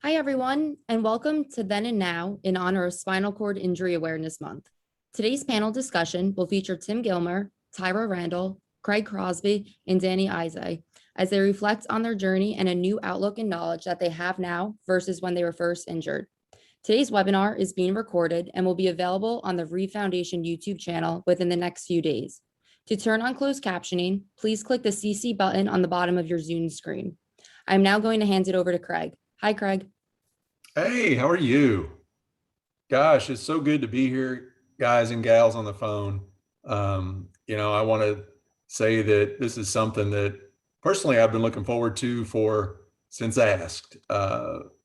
Hi, everyone, and welcome to Then and Now in honor of Spinal Cord Injury Awareness Month. Today's panel discussion will feature Tim Gilmer, Tyra Randle, Craig Crosby, and Dani Izzie as they reflect on their journey and a new outlook and knowledge that they have now versus when they were first injured. Today's webinar is being recorded and will be available on the Reeve Foundation YouTube channel within the next few days. To turn on closed captioning, please click the CC button on the bottom of your Zoom screen. I'm now going to hand it over to Craig. Hi, Craig. Hey, how are you? Gosh, it's so good to be here, guys and gals on the phone. I want to say that this is something that personally I've been looking forward to since asked.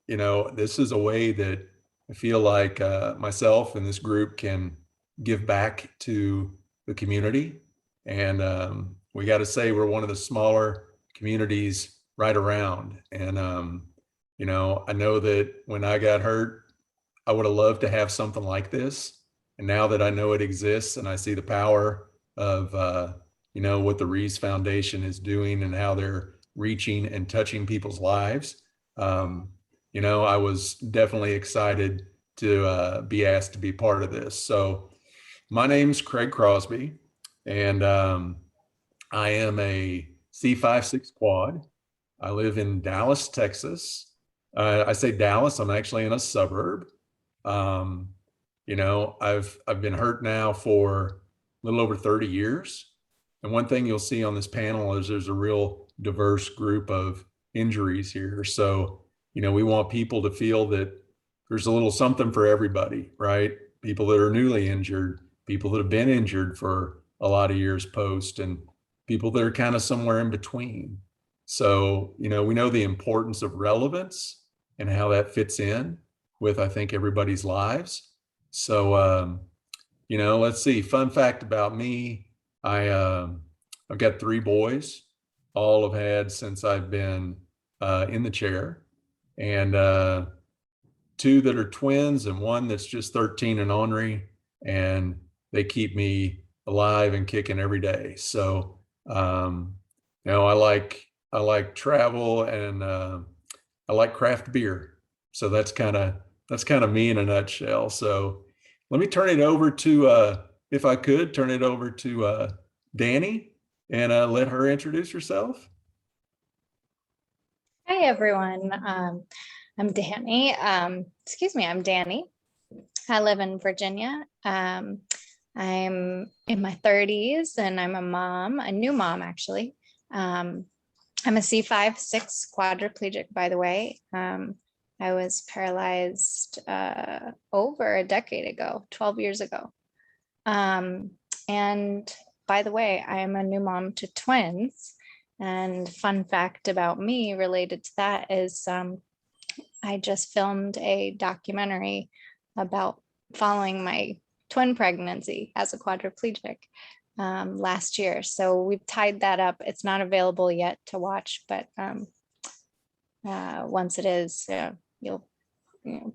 This is a way that I feel like myself and this group can give back to the community. And we got to say we're one of the smaller communities right around. And I know that when I got hurt, I would have loved to have something like this. And now that I know it exists and I see the power of, what the Reeves Foundation is doing and how they're reaching and touching people's lives, I was definitely excited to be asked to be part of this. So my name's Craig Crosby, and I am a C5-6 quad. I live in Dallas, Texas. I say Dallas, I'm actually in a suburb. I've been hurt now for a little over 30 years. And one thing you'll see on this panel is there's a real diverse group of injuries here. So, we want people to feel that there's a little something for everybody, right? People that are newly injured, people that have been injured for a lot of years post, and people that are kind of somewhere in between. So, we know the importance of relevance and how that fits in with, I think, everybody's lives. So, let's see. Fun fact about me, I've got 3 boys, all have had since I've been in the chair, and 2 that are twins and 1 that's just 13 and ornery, and they keep me alive and kicking every day. So, I like travel, and I like craft beer. So that's kind of me in a nutshell. So let me turn it over to, if I could, turn it over to Dani and let her introduce herself. Hi, everyone. I'm Dani. I'm Dani. I live in Virginia. I'm in my 30s, and I'm a mom, a new mom, actually. I'm a C5-6 quadriplegic, by the way. I was paralyzed over a decade ago, 12 years ago. And by the way, I am a new mom to twins. And fun fact about me related to that is I just filmed a documentary about following my twin pregnancy as a quadriplegic last year. So we've tied that up. It's not available yet to watch, but once it is, you'll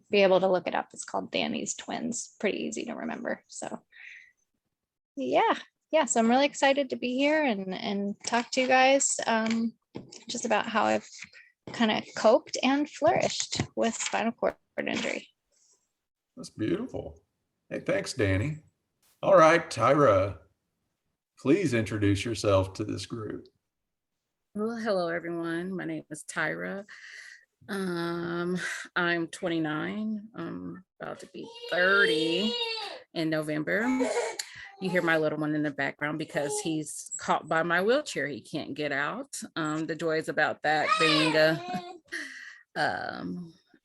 be able to look it up. It's called Dani's Twins. Pretty easy to remember. So so I'm really excited to be here and talk to you guys just about how I've kind of coped and flourished with spinal cord injury. That's beautiful. Hey, thanks, Dani. All right, Tyra, please introduce yourself to this group. Well, hello, everyone. My name is Tyra. I'm 29. I'm about to be 30 in November. You hear my little one in the background because he's caught by my wheelchair. He can't get out. The joys about that being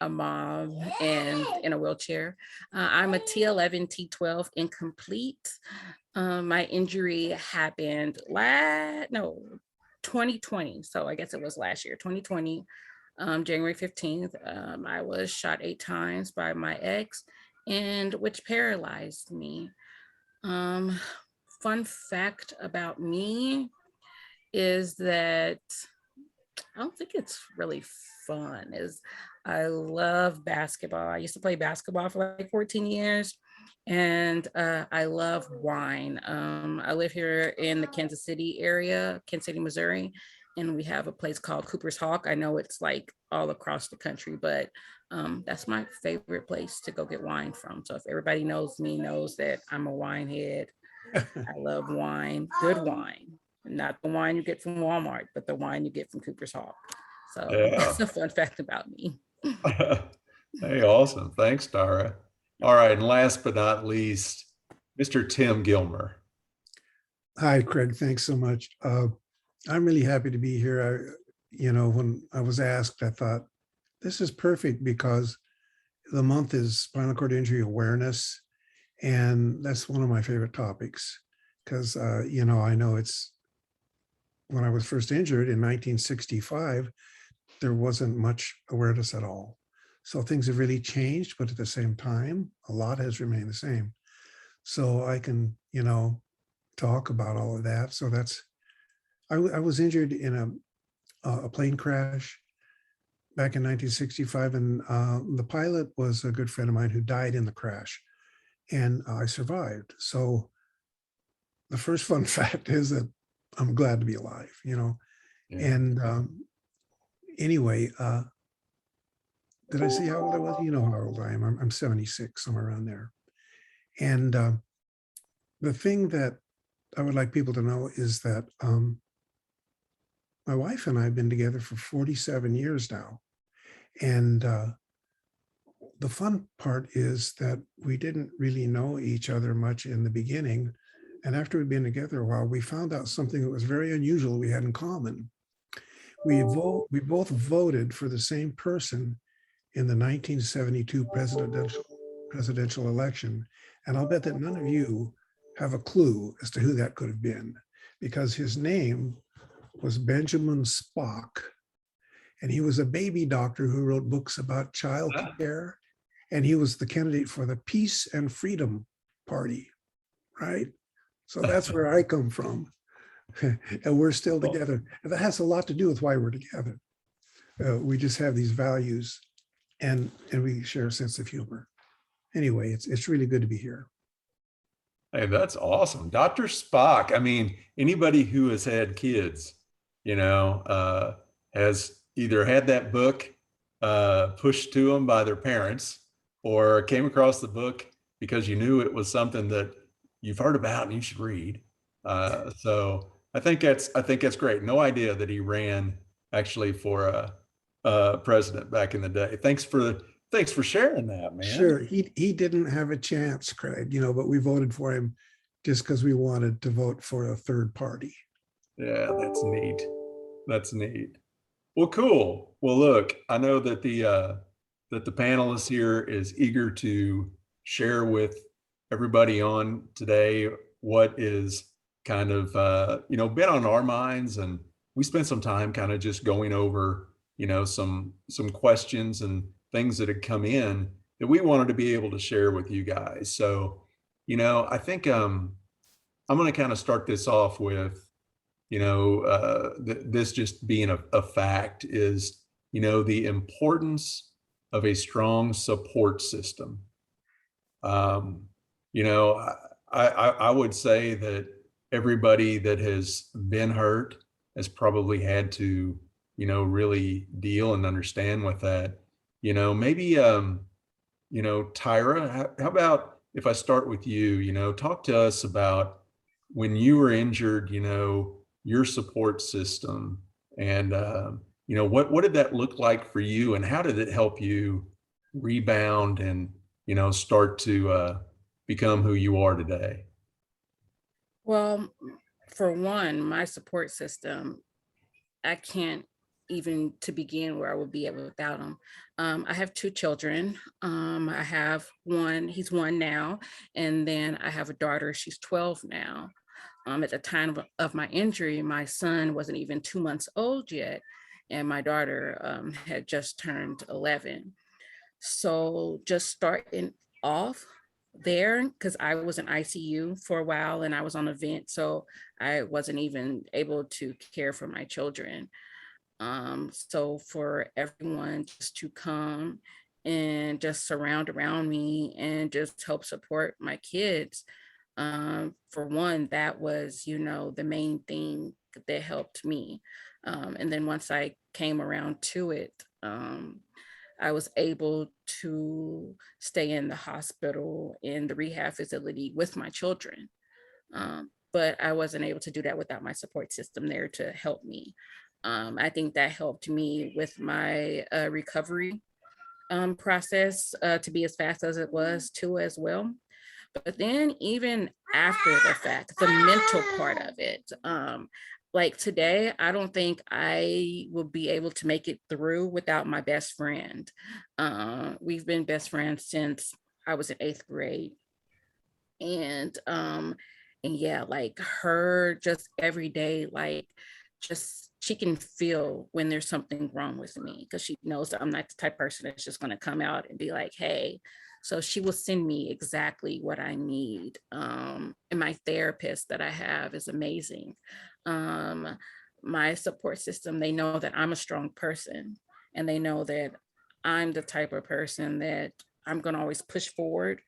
a mom and in a wheelchair. I'm a T11, T12 incomplete. My injury happened 2020. So I guess it was last year, 2020, January 15th. I was shot 8 times by my ex, and which paralyzed me. Fun fact about me is that I don't think it's really fun. I love basketball. I used to play basketball for like 14 years, and I love wine. I live here in the Kansas City area, Kansas City, Missouri, and we have a place called Cooper's Hawk. I know it's like all across the country, but that's my favorite place to go get wine from. So if everybody knows me, knows that I'm a wine head. I love wine, good wine, not the wine you get from Walmart, but the wine you get from Cooper's Hawk. So Yeah. that's a fun fact about me. Hey, awesome. Thanks, Tyra. All right. And last but not least, Mr. Tim Gilmer. Hi, Craig. Thanks so much. I'm really happy to be here. When I was asked, I thought this is perfect because the month is spinal cord injury awareness. And that's one of my favorite topics because, I know it's when I was first injured in 1965, there wasn't much awareness at all. So things have really changed, but at the same time, a lot has remained the same. So I can, talk about all of that. So I was injured in a plane crash back in 1965, and the pilot was a good friend of mine who died in the crash, and I survived. So the first fun fact is that I'm glad to be alive, Yeah. And anyway, did I say how old I was? You know how old I am. I'm 76, somewhere around there. And the thing that I would like people to know is that my wife and I have been together for 47 years now. And the fun part is that we didn't really know each other much in the beginning. And after we'd been together a while, we found out something that was very unusual we had in common. We both voted for the same person in the 1972 presidential election. And I'll bet that none of you have a clue as to who that could have been, because his name was Benjamin Spock. And he was a baby doctor who wrote books about child care. And he was the candidate for the Peace and Freedom Party, right? So that's where I come from. And we're still together. And that has a lot to do with why we're together. We just have these values and we share a sense of humor. Anyway, it's really good to be here. Hey, that's awesome. Dr. Spock. I mean, anybody who has had kids, has either had that book pushed to them by their parents or came across the book because you knew it was something that you've heard about and you should read. So I think that's great. No idea that he ran actually for president back in the day. Thanks for sharing that, man. Sure, he didn't have a chance, Craig, but we voted for him just because we wanted to vote for a third party. Yeah, that's neat. That's neat. Well, cool. Well, look, I know that the panelist here is eager to share with everybody on today what is kind of been on our minds, and we spent some time kind of just going over some questions and things that had come in that we wanted to be able to share with you guys. So I think I'm going to kind of start this off with this just being a fact is the importance of a strong support system. I would say that everybody that has been hurt has probably had to really deal and understand with that. Maybe Tyra, how about if I start with you? Talk to us about when you were injured, your support system, and what did that look like for you, and how did it help you rebound and start to become who you are today? Well, for one, my support system, I can't even to begin where I would be without them. I have two children. I have one, he's one now, and then I have a daughter, she's 12 now. At the time of my injury, my son wasn't even 2 months old yet, and my daughter had just turned 11. So just starting off there, because I was in ICU for a while and I was on a vent, so I wasn't even able to care for my children. So for everyone just to come and just surround around me and just help support my kids, for one, that was the main thing that helped me. And then once I came around to it, I was able to stay in the hospital, in the rehab facility with my children. But I wasn't able to do that without my support system there to help me. I think that helped me with my recovery process to be as fast as it was too as well. But then even after the fact, the mental part of it, like today, I don't think I will be able to make it through without my best friend. We've been best friends since I was in 8th grade. And yeah, like her just every day, like just she can feel when there's something wrong with me, because she knows that I'm not the type of person that's just going to come out and be like, hey. So she will send me exactly what I need. And my therapist that I have is amazing. My support system, they know that I'm a strong person, and they know that I'm the type of person that I'm going to always push forward,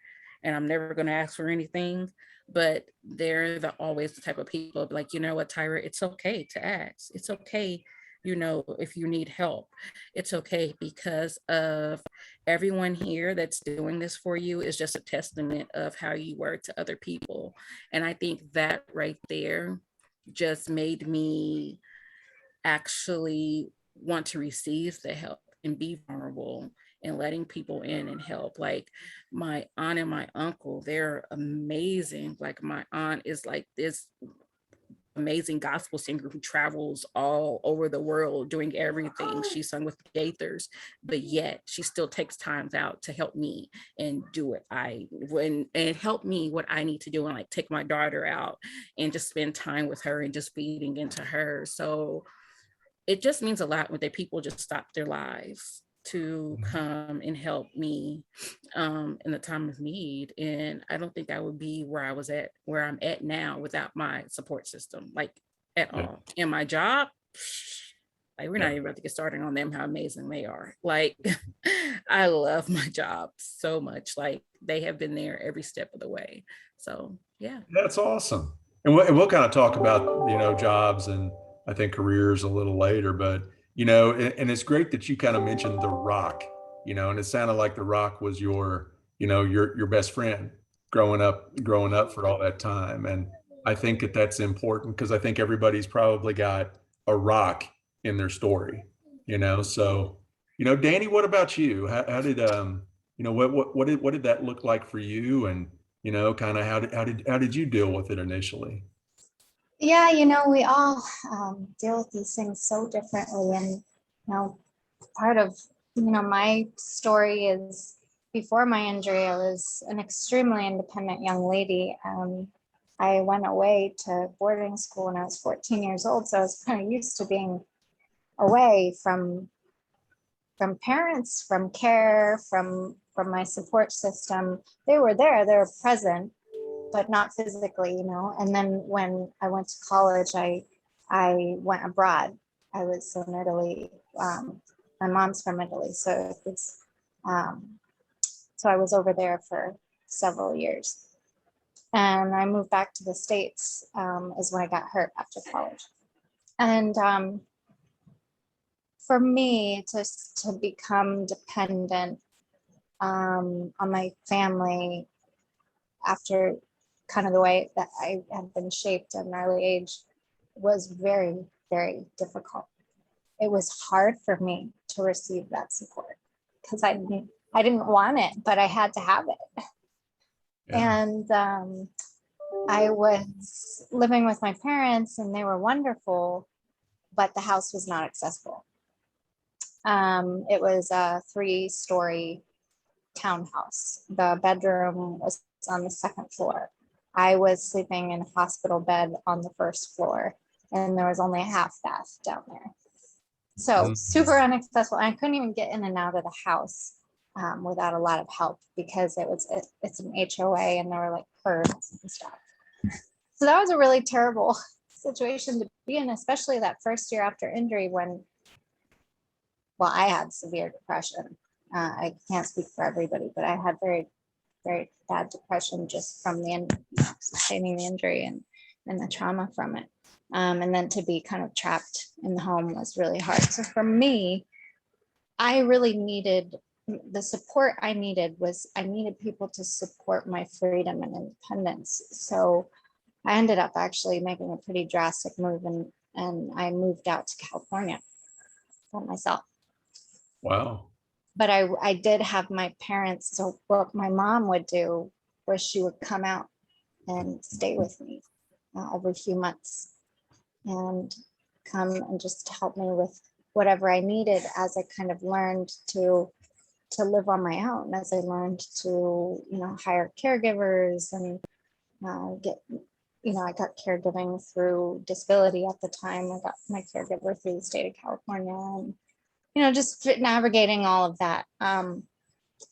and I'm never going to ask for anything. But they're always the type of people like, you know what, Tyra, it's okay to ask. It's okay, if you need help. It's okay, because of everyone here that's doing this for you is just a testament of how you were to other people. And I think that right there just made me actually want to receive the help and be vulnerable and letting people in and help. Like my aunt and my uncle, they're amazing. Like my aunt is like this amazing gospel singer who travels all over the world doing everything. She sung with the Gaithers, but yet she still takes times out to help me and do what and help me what I need to do, and like take my daughter out and just spend time with her and just feeding into her. So it just means a lot when the people just stop their lives to come and help me in the time of need. And I don't think I would be where I'm at now without my support system, like at all. And my job, like we're not even about to get started on them, how amazing they are. Like I love my job so much. Like they have been there every step of the way. So yeah. That's awesome. And we'll kind of talk about, jobs and I think careers a little later, but, and it's great that you kind of mentioned The Rock, and it sounded like The Rock was your best friend growing up for all that time. And I think that that's important, because I think everybody's probably got a rock in their story, so, Dani, what about you? How did, what did that look like for you? And, kind of how did you deal with it initially? Yeah, we all deal with these things so differently. And, part of, my story is before my injury, I was an extremely independent young lady. I went away to boarding school when I was 14 years old. So I was kind of used to being away from parents, from care, from my support system. They were there, they were present, but not physically, And then when I went to college, I went abroad. I was in Italy. My mom's from Italy, so it's so I was over there for several years. And I moved back to the States is when I got hurt after college. And for me to become dependent on my family after kind of the way that I had been shaped at an early age was very, very difficult. It was hard for me to receive that support because I didn't want it, but I had to have it. Yeah. And I was living with my parents and they were wonderful, but the house was not accessible. It was a 3-story townhouse. The bedroom was on the 2nd floor. I was sleeping in a hospital bed on the 1st floor, and there was only a half bath down there. So super inaccessible. I couldn't even get in and out of the house without a lot of help because it's an HOA and there were like curbs and stuff. So that was a really terrible situation to be in, especially that first year after injury when, well, I had severe depression. I can't speak for everybody, but I had very, very bad depression just from sustaining the injury and the trauma from it. And then to be kind of trapped in the home was really hard. So for me, I really needed the support I needed people to support my freedom and independence. So I ended up actually making a pretty drastic move, and I moved out to California for myself. Wow. But I did have my parents. So what my mom would do was she would come out and stay with me every few months and come and just help me with whatever I needed as I kind of learned to live on my own, as I learned to, hire caregivers and I got caregiving through disability at the time. I got my caregiver through the state of California, and, just navigating all of that.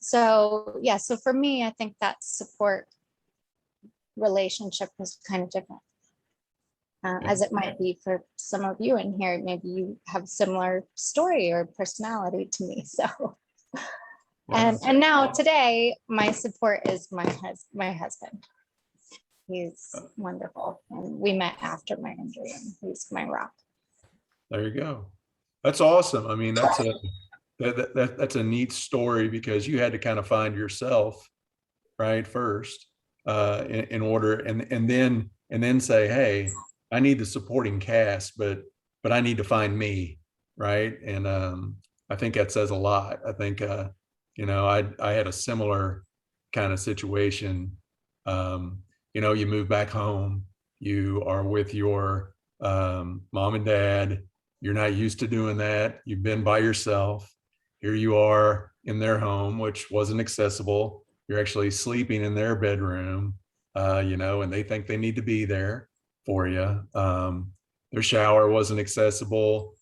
So for me, I think that support relationship was kind of different. As it might be for some of you in here. Maybe you have similar story or personality to me. So, and now today, my support is my husband. He's wonderful, and we met after my injury, and he's my rock. There you go. That's awesome. I mean, that's a neat story, because you had to kind of find yourself, right, first, in order, and then say, hey, I need the supporting cast, but I need to find me, right? And I think that says a lot. I think I had a similar kind of situation. You move back home, you are with your mom and dad. You're not used to doing that. You've been by yourself. Here you are in their home, which wasn't accessible. You're actually sleeping in their bedroom, and they think they need to be there for you. Their shower wasn't accessible,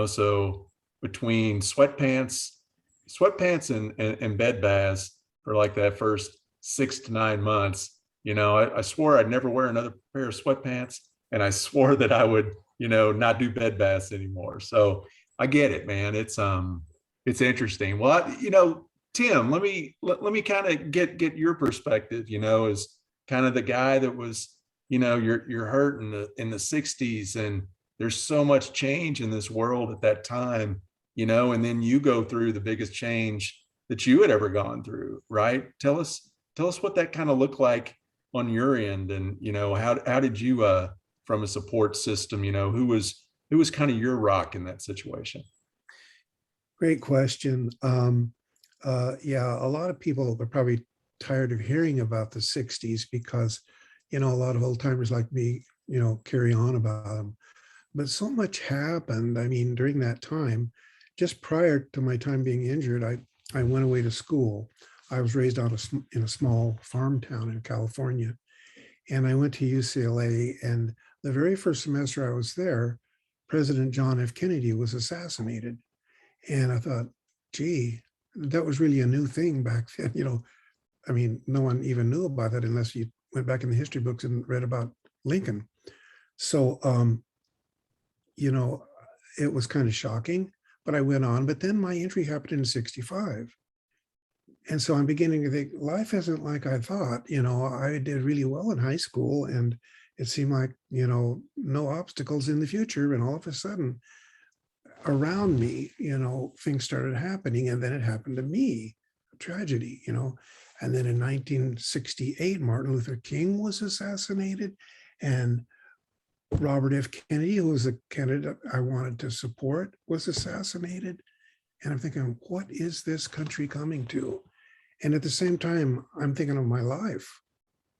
so between sweatpants and bed baths for like that first 6 to 9 months, I swore I'd never wear another pair of sweatpants, and I swore that I would, not do bed baths anymore. So I get it, man. It's interesting. Well, Tim, let me kind of get your perspective, as kind of the guy that was, you're hurt in the 60s, and there's so much change in this world at that time, and then you go through the biggest change that you had ever gone through, right? Tell us what that kind of looked like on your end, and how did you from a support system, who was kind of your rock in that situation? Great question. A lot of people are probably tired of hearing about the 60s because, a lot of old timers like me, carry on about them. But so much happened. I mean, during that time, just prior to my time being injured, I went away to school. I was raised in a small farm town in California, and I went to UCLA. And the very first semester I was there, President John F. Kennedy was assassinated. And I thought, gee, that was really a new thing back then. I mean, no one even knew about that unless you went back in the history books and read about Lincoln. So, it was kind of shocking, but I went on. But then my injury happened in 65. And so I'm beginning to think life isn't like I thought. I did really well in high school, and it seemed like, no obstacles in the future. And all of a sudden, around me, things started happening, and then it happened to me, a tragedy, And then in 1968, Martin Luther King was assassinated, and Robert F. Kennedy, who was a candidate I wanted to support, was assassinated. And I'm thinking, what is this country coming to? And at the same time, I'm thinking of my life.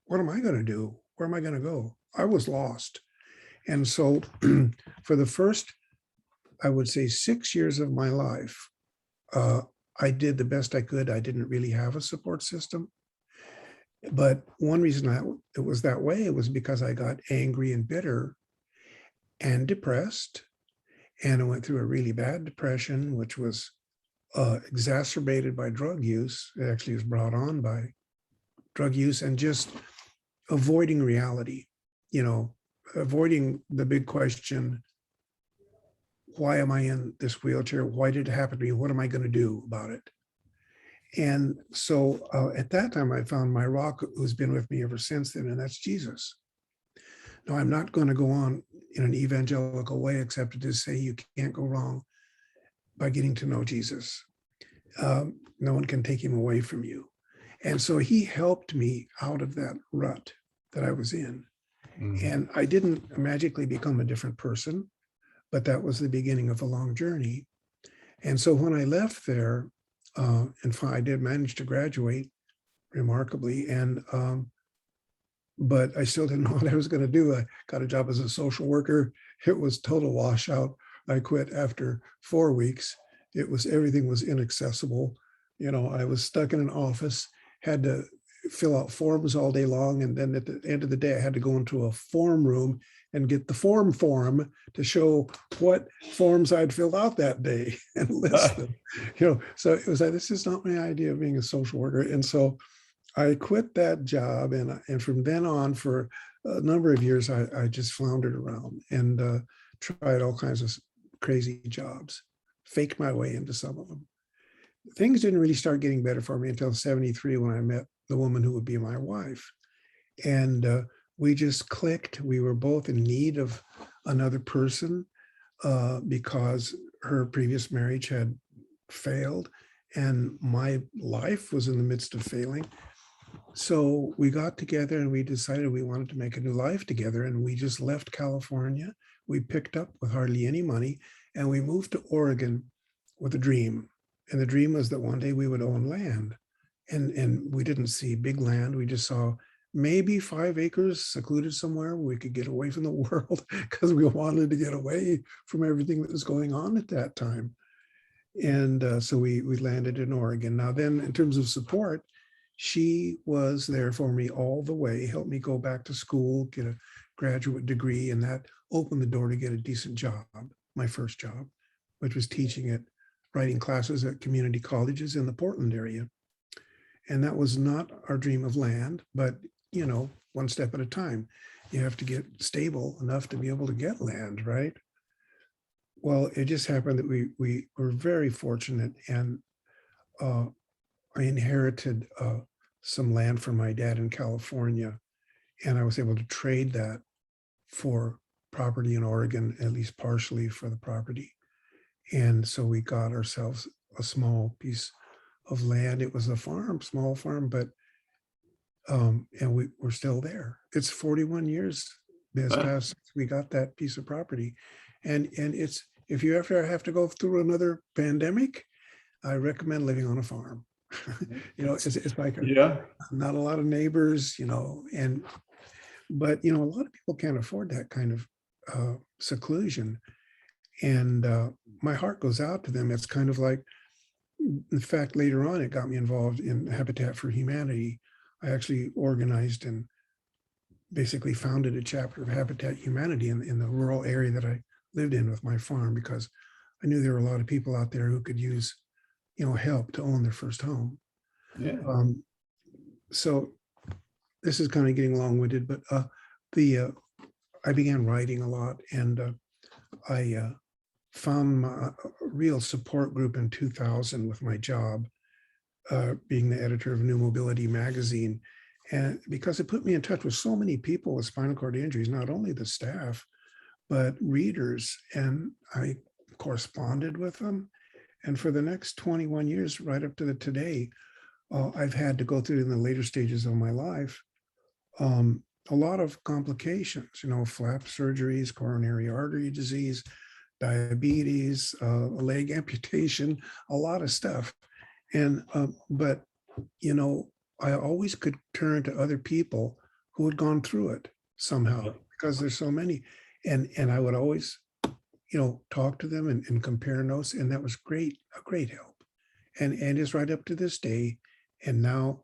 What am I going to do? Where am I going to go? I was lost. And so for the first, I would say, 6 years of my life, I did the best I could. I didn't really have a support system. But one reason it was that way, it was because I got angry and bitter and depressed. And I went through a really bad depression, which was exacerbated by drug use. It actually was brought on by drug use and just avoiding reality, avoiding the big question, why am I in this wheelchair? Why did it happen to me? What am I going to do about it? And so at that time, I found my rock, who's been with me ever since then, and that's Jesus. Now, I'm not going to go on in an evangelical way, except to say you can't go wrong by getting to know Jesus. No one can take him away from you. And so he helped me out of that rut that I was in. And I didn't magically become a different person, but that was the beginning of a long journey. And so when I left there, I did manage to graduate remarkably, but I still didn't know what I was going to do. I got a job as a social worker. It was total washout. I quit after 4 weeks. Everything was inaccessible. I was stuck in an office, had to fill out forms all day long. And then at the end of the day, I had to go into a form room and get the form to show what forms I'd filled out that day and list them. So it was like, this is not my idea of being a social worker. And so I quit that job. And from then on, for a number of years, I just floundered around and tried all kinds of crazy jobs, faked my way into some of them. Things didn't really start getting better for me until 73, when I met the woman who would be my wife. And we just clicked. We were both in need of another person because her previous marriage had failed and my life was in the midst of failing. So we got together and we decided we wanted to make a new life together. And we just left California. We picked up with hardly any money and we moved to Oregon with a dream. And the dream was that one day we would own land. And we didn't see big land. We just saw maybe 5 acres secluded somewhere where we could get away from the world, because we wanted to get away from everything that was going on at that time. And so we landed in Oregon. Now then, in terms of support, she was there for me all the way, helped me go back to school, get a graduate degree, and that opened the door to get a decent job, my first job, which was teaching at writing classes at community colleges in the Portland area. And that was not our dream of land, but one step at a time. You have to get stable enough to be able to get land, right? Well, it just happened that we were very fortunate, and I inherited some land from my dad in California, and I was able to trade that for property in Oregon, at least partially for the property. And so we got ourselves a small piece of land. It was a farm, small farm, but and we're still there. It's 41 years has passed since we got that piece of property. And it's, if you ever have to go through another pandemic, I recommend living on a farm. It's like not a lot of neighbors, but a lot of people can't afford that kind of seclusion. And my heart goes out to them. It's kind of like, in fact, later on, it got me involved in Habitat for Humanity. I actually organized and basically founded a chapter of Habitat Humanity in the rural area that I lived in with my farm, because I knew there were a lot of people out there who could use, help to own their first home. Yeah. So this is kind of getting long-winded, but I began writing a lot, and I found my real support group in 2000 with my job, being the editor of New Mobility magazine. And because it put me in touch with so many people with spinal cord injuries, not only the staff, but readers. And I corresponded with them. And for the next 21 years, right up to today, I've had to go through, in the later stages of my life, a lot of complications, flap surgeries, coronary artery disease, diabetes, a leg amputation, a lot of stuff. And, but, I always could turn to other people who had gone through it somehow, because there's so many. And I would always, talk to them and compare notes. And that was a great help. And it's right up to this day. And now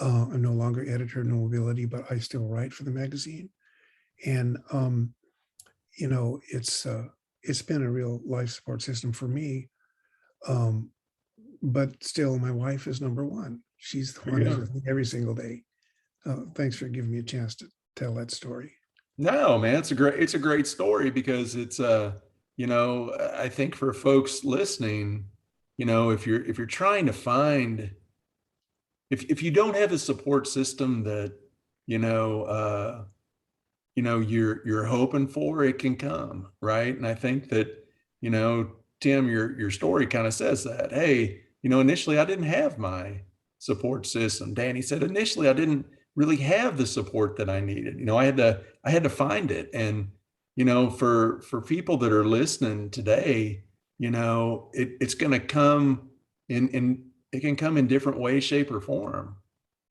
I'm no longer editor of New Mobility, but I still write for the magazine. And, it's been a real life support system for me. But still, my wife is number one. She's the one who's with me every single day. Thanks for giving me a chance to tell that story. No, man, it's a great story, because it's I think for folks listening, if you're trying to find, if you don't have a support system that you're hoping for, it can come, right? And I think that, Tim, your story kind of says that. Hey, initially I didn't have my support system. Dani said initially I didn't really have the support that I needed. I had to find it. And for people that are listening today, it's going to come in it can come in different ways, shape, or form.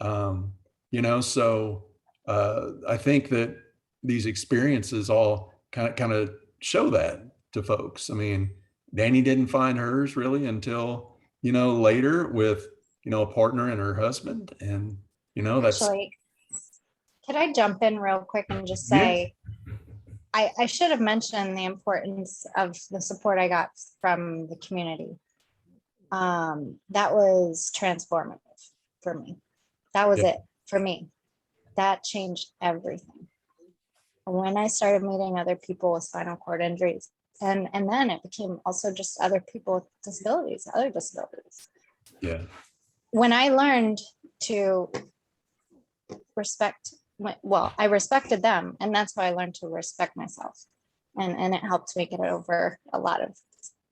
So I think that these experiences all kind of show that to folks. I mean, Dani didn't find hers really until, later with, a partner and her husband. And, that's, Actually, could I jump in real quick and just yeah, say, I should have mentioned the importance of the support I got from the community. That was transformative for me. That was Yeah. it for me. That changed everything. When I started meeting other people with spinal cord injuries, and then it became also just other people with disabilities, other disabilities. yeah, When I learned to respect, I respected them, and that's why I learned to respect myself. And it helped me get over a lot of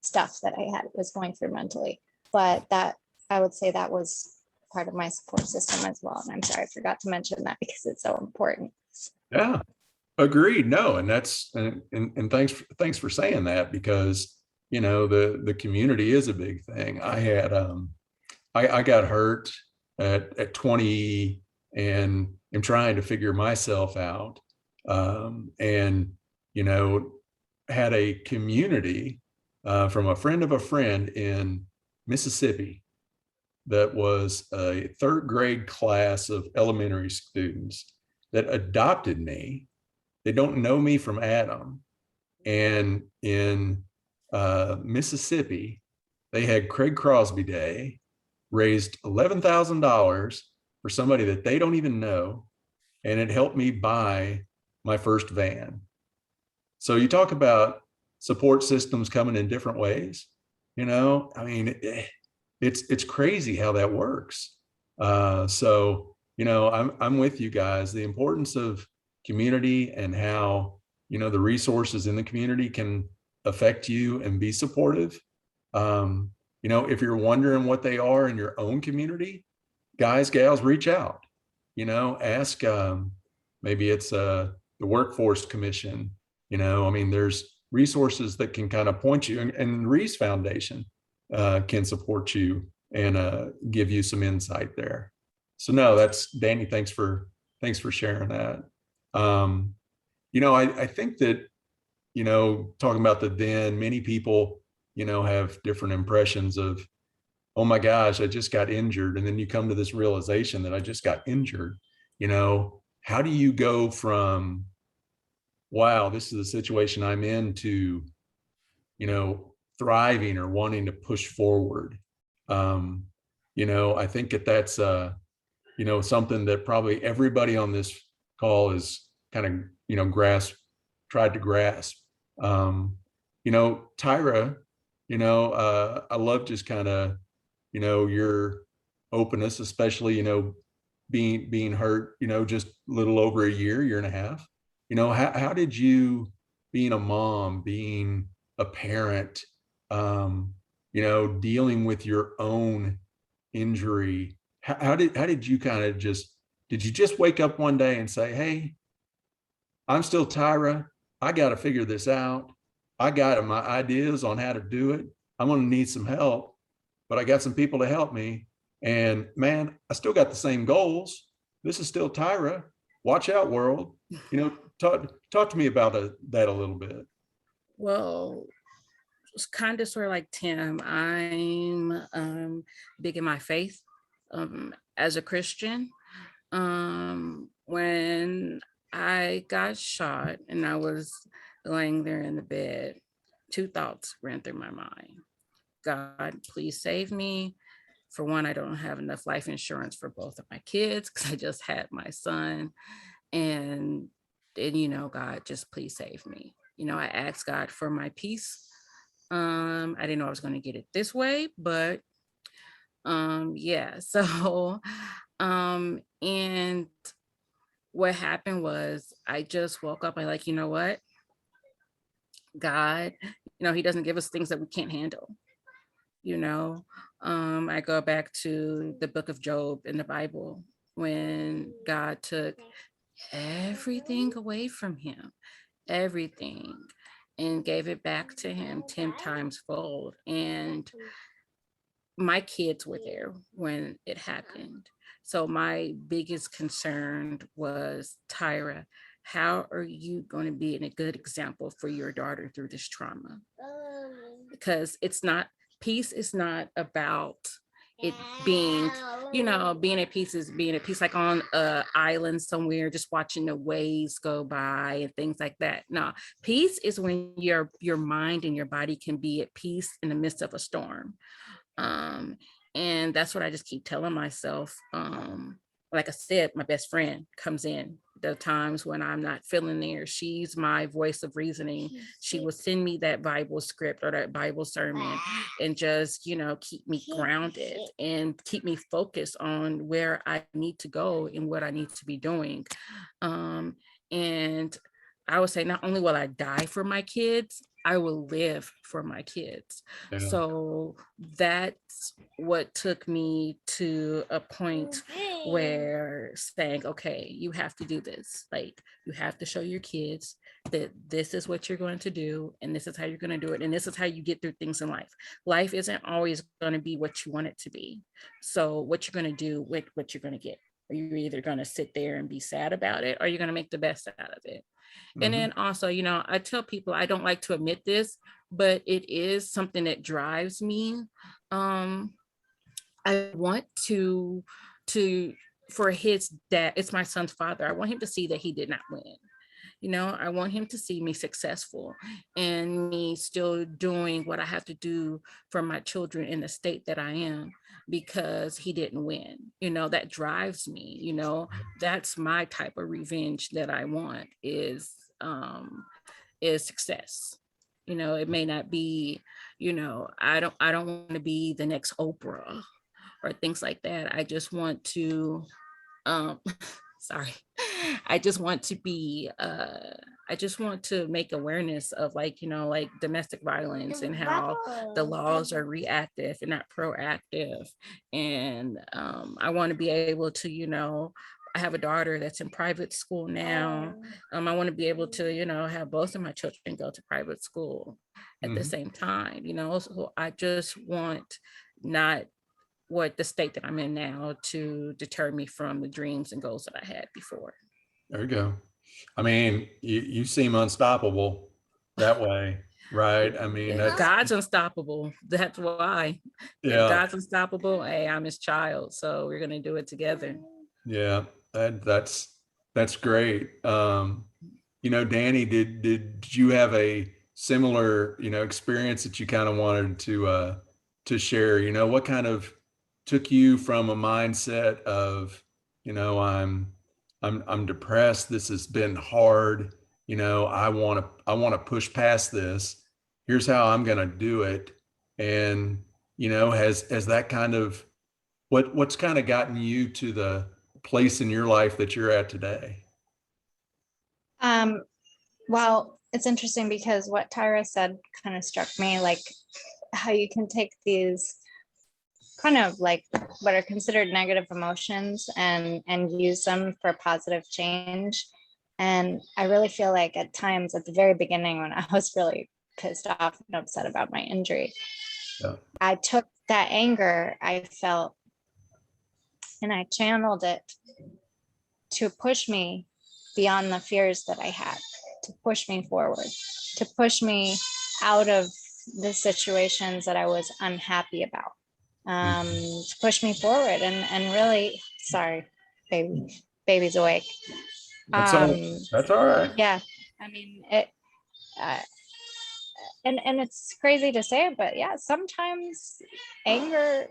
stuff that I was going through mentally. But that, I would say, that was part of my support system as well. And I'm sorry, I forgot to mention that because it's so important. yeah. Agreed. No, and that's and thanks for saying that, because the community is a big thing. I had I got hurt at 20 and am trying to figure myself out, and had a community from a friend of a friend in Mississippi that was a third grade class of elementary students that adopted me. They don't know me from Adam. And in Mississippi, they had Craig Crosby Day, raised $11,000 for somebody that they don't even know. And it helped me buy my first van. So you talk about support systems coming in different ways. I mean, it's crazy how that works. So, I'm with you guys. The importance of community and how, the resources in the community can affect you and be supportive. If you're wondering what they are in your own community, guys, gals, reach out, ask, maybe it's the Workforce Commission. I mean, there's resources that can kind of point you, and Reeve's Foundation can support you and give you some insight there. So no, that's Dani. Thanks for sharing that. I think that, talking about the then, many people, have different impressions of, oh my gosh, I just got injured. And then you come to this realization that I just got injured. How do you go from, wow, this is the situation I'm in, to, thriving or wanting to push forward? I think that's something that probably everybody on this call is kind of, tried to grasp. Tyra, I love just kind of, your openness, especially, being hurt, just a little over a year and a half. How did you, being a mom, being a parent, dealing with your own injury, how did you kind of did you just wake up one day and say, hey, I'm still Tyra, I got to figure this out, I got my ideas on how to do it, I'm going to need some help, but I got some people to help me, and man, I still got the same goals, this is still Tyra, watch out world? Talk to me about that a little bit. Well, it's kind of sort of like Tim. I'm big in my faith as a Christian. When I got shot and I was laying there in the bed, two thoughts ran through my mind. God, please save me. For one, I don't have enough life insurance for both of my kids because I just had my son. And God, just please save me. I asked God for my peace. I didn't know I was going to get it this way, but yeah. So, and what happened was I just woke up and like, you know what? God, he doesn't give us things that we can't handle. I go back to the book of Job in the Bible when God took everything away from him, everything, and gave it back to him 10 times fold. And my kids were there when it happened. So my biggest concern was, Tyra, how are you going to be a good example for your daughter through this trauma? Because peace is not about it being, being at peace is being at peace, like on an island somewhere, just watching the waves go by and things like that. No, peace is when your mind and your body can be at peace in the midst of a storm. And that's what I just keep telling myself. Like I said, my best friend comes in the times when I'm not feeling there. She's my voice of reasoning. She will send me that Bible script or that Bible sermon and just, keep me grounded and keep me focused on where I need to go and what I need to be doing. And I would say not only will I die for my kids, I will live for my kids. Yeah. So that's what took me to a point where saying, okay, you have to do this. Like, you have to show your kids that this is what you're going to do, and this is how you're going to do it, and this is how you get through things in life. Life isn't always going to be what you want it to be. So what you're going to do with what you're going to get. Are you either going to sit there and be sad about it, or you're going to make the best out of it? And then also, I tell people, I don't like to admit this, but it is something that drives me. I want to for his dad, it's my son's father, I want him to see that he did not win. I want him to see me successful and me still doing what I have to do for my children in the state that I am, because he didn't win. That drives me. That's my type of revenge that I want is success. It may not be, I don't want to be the next Oprah or things like that. I just want to sorry. I just want to be, I just want to make awareness of like domestic violence and how the laws are reactive and not proactive. And I want to be able to, I have a daughter that's in private school now. I want to be able to, have both of my children go to private school at the same time, so I just want not what the state that I'm in now to deter me from the dreams and goals that I had before. There you go. I mean, you seem unstoppable that way, right? I mean, God's unstoppable. That's why. Yeah. If God's unstoppable, hey, I'm his child, so we're gonna do it together. Yeah, that's great. Dani, did you have a similar, experience that you kind of wanted to share? What kind of took you from a mindset of, I'm depressed. This has been hard. I want to push past this. Here's how I'm going to do it. And, has that kind of, what's kind of gotten you to the place in your life that you're at today? Well, it's interesting because what Tyra said kind of struck me, like how you can take these kind of like what are considered negative emotions and use them for positive change. And I really feel like at times at the very beginning when I was really pissed off and upset about my injury, I took that anger I felt and I channeled it to push me beyond the fears that I had, to push me forward, to push me out of the situations that I was unhappy about. To push me forward and really, sorry, baby's awake. That's all right. Yeah, I mean it, and it's crazy to say, but yeah, sometimes anger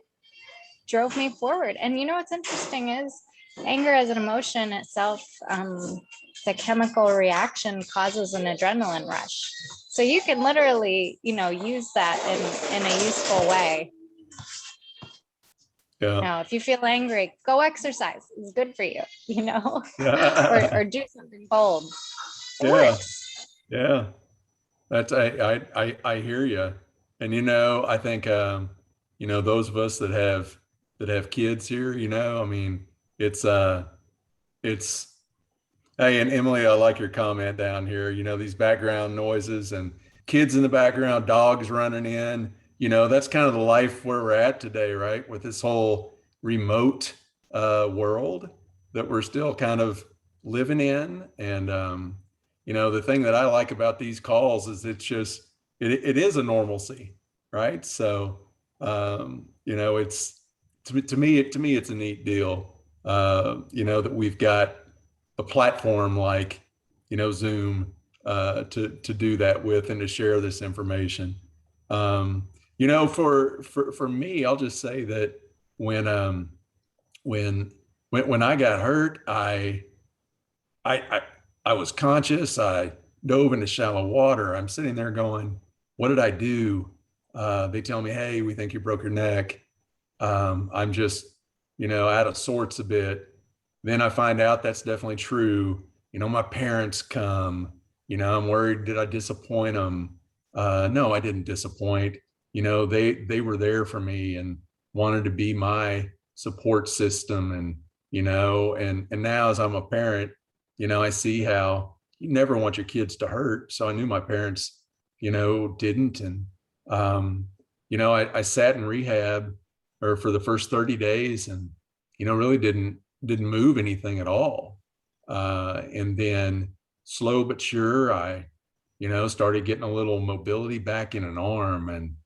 drove me forward. And what's interesting is anger as an emotion itself, the chemical reaction causes an adrenaline rush. So you can literally, use that in a useful way. Yeah. Now, if you feel angry, go exercise. It's good for you, you know, Yeah. or do something bold. It Yeah. works. Yeah. That's I hear you. And I think those of us that have kids here, I mean, it's it's hey, and Emily, I like your comment down here, these background noises and kids in the background, dogs running in, that's kind of the life where we're at today, right? With this whole remote world that we're still kind of living in. And the thing that I like about these calls is it is a normalcy, right? So it's to me it's a neat deal. That we've got a platform like Zoom to do that with and to share this information. For me, I'll just say that when when when I got hurt, I I was conscious. I dove into shallow water. I'm sitting there going, "What did I do?" They tell me, "Hey, we think you broke your neck." I'm just, out of sorts a bit. Then I find out that's definitely true. My parents come. I'm worried. Did I disappoint them? No, I didn't disappoint. They were there for me and wanted to be my support system. And and now as I'm a parent, I see how you never want your kids to hurt. So I knew my parents, didn't. And I sat in rehab or for the first 30 days and really didn't move anything at all. And then slow but sure, I started getting a little mobility back in an arm. And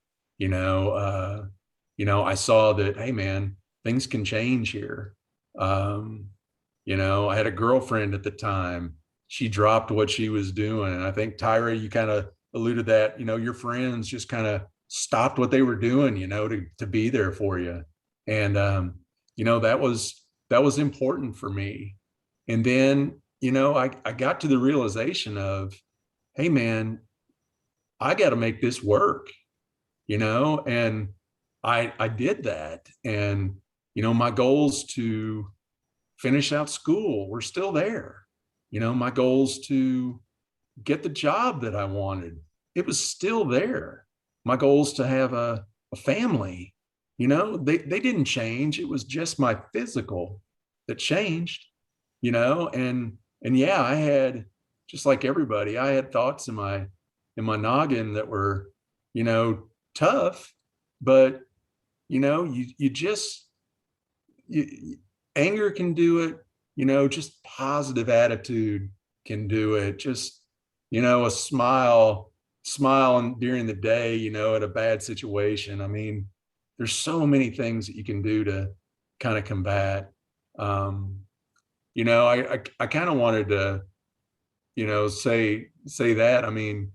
I saw that, hey man, things can change here. I had a girlfriend at the time. She dropped what she was doing. And I think, Tyra, you kind of alluded that, your friends just kind of stopped what they were doing, to be there for you. And that was important for me. And then, I got to the realization of, hey man, I got to make this work, and I did that. And, my goals to finish out school were still there. My goals to get the job that I wanted, it was still there. My goals to have a family, they didn't change. It was just my physical that changed, and yeah, I had, just like everybody, I had thoughts in my noggin that were, tough, but you just you, anger can do it, just positive attitude can do it. Just, a smiling during the day, at a bad situation. I mean, there's so many things that you can do to kind of combat. I kind of wanted to, say that. I mean,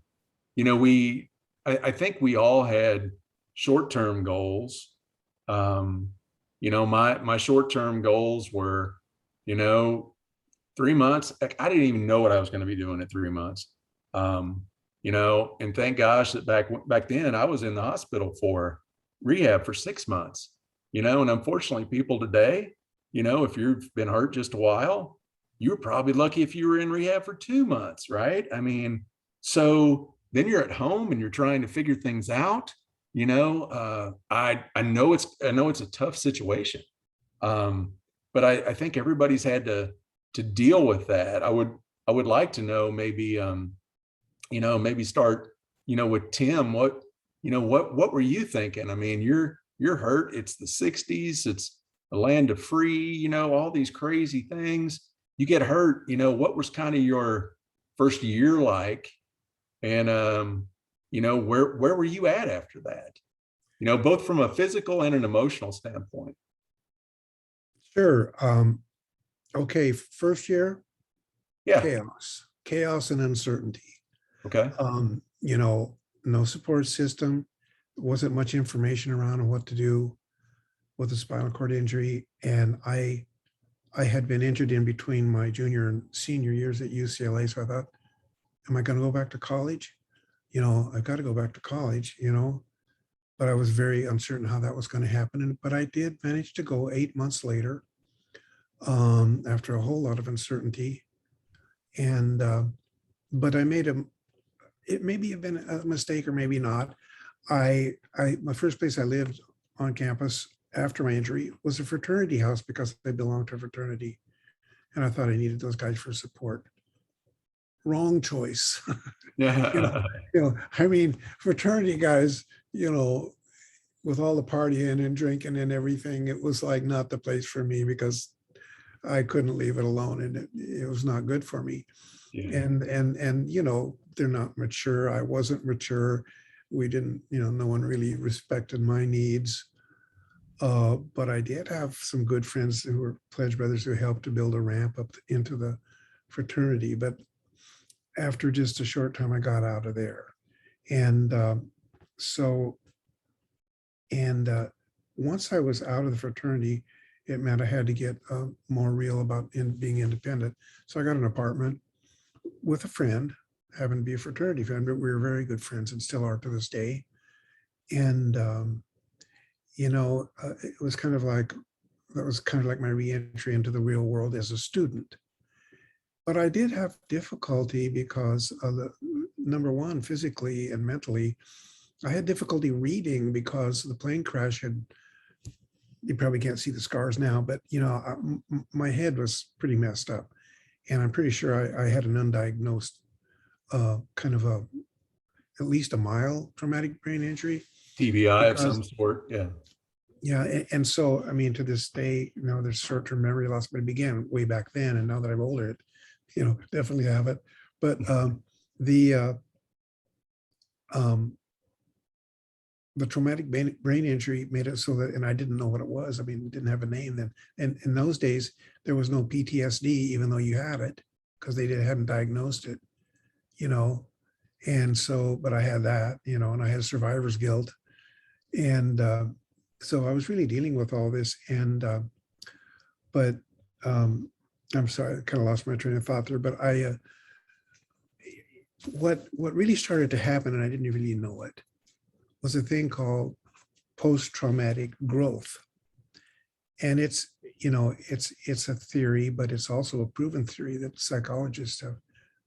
I think we all had short-term goals. My short-term goals were, 3 months. I didn't even know what I was going to be doing in 3 months. And thank gosh that back then I was in the hospital for rehab for 6 months, and unfortunately people today, if you've been hurt just a while, you're probably lucky if you were in rehab for 2 months, right? I mean, so then you're at home and you're trying to figure things out. I know it's a tough situation. But I think everybody's had to deal with that. I would like to know, maybe maybe start, with Tim. What were you thinking? I mean, you're hurt. It's the 60s. It's a land of free, all these crazy things. You get hurt, what was kind of your first year like? And where were you at after that? Both from a physical and an emotional standpoint. Sure. Okay, first year, Yeah. chaos and uncertainty. Okay. No support system. Wasn't much information around on what to do with a spinal cord injury. And I had been injured in between my junior and senior years at UCLA. So I thought, am I going to go back to college? I've got to go back to college, but I was very uncertain how that was going to happen. But I did manage to go 8 months later, after a whole lot of uncertainty. And but I made it maybe have been a mistake or maybe not. My first place I lived on campus after my injury was a fraternity house because I belonged to a fraternity, and I thought I needed those guys for support. Wrong choice. Yeah. I mean, fraternity guys, with all the partying and drinking and everything, it was like not the place for me because I couldn't leave it alone, and it was not good for me. Yeah. And they're not mature. I wasn't mature. We didn't, no one really respected my needs. But I did have some good friends who were pledge brothers who helped to build a ramp up into the fraternity. But after just a short time, I got out of there. And once I was out of the fraternity, it meant I had to get more real about being independent. So I got an apartment with a friend, happened to be a fraternity friend, but we were very good friends and still are to this day. And, it was kind of like, that was kind of like my reentry into the real world as a student. But I did have difficulty because of number one, physically and mentally, I had difficulty reading because the plane crash you probably can't see the scars now, but my head was pretty messed up. And I'm pretty sure I had an undiagnosed kind of at least a mild traumatic brain injury. TBI of some sort. Yeah. Yeah. And so, I mean, to this day, there's short-term memory loss, but it began way back then. And now that I'm older, it, definitely have it. But the traumatic brain injury made it so that, and I didn't know what it was. I mean, it didn't have a name then. And in those days, there was no PTSD, even though you had it, because they hadn't diagnosed it, And so, but I had that, and I had survivor's guilt. And so I was really dealing with all this. And, but I'm sorry, I kind of lost my train of thought there, but what really started to happen, and I didn't really know it, was a thing called post-traumatic growth. And it's a theory, but it's also a proven theory that psychologists have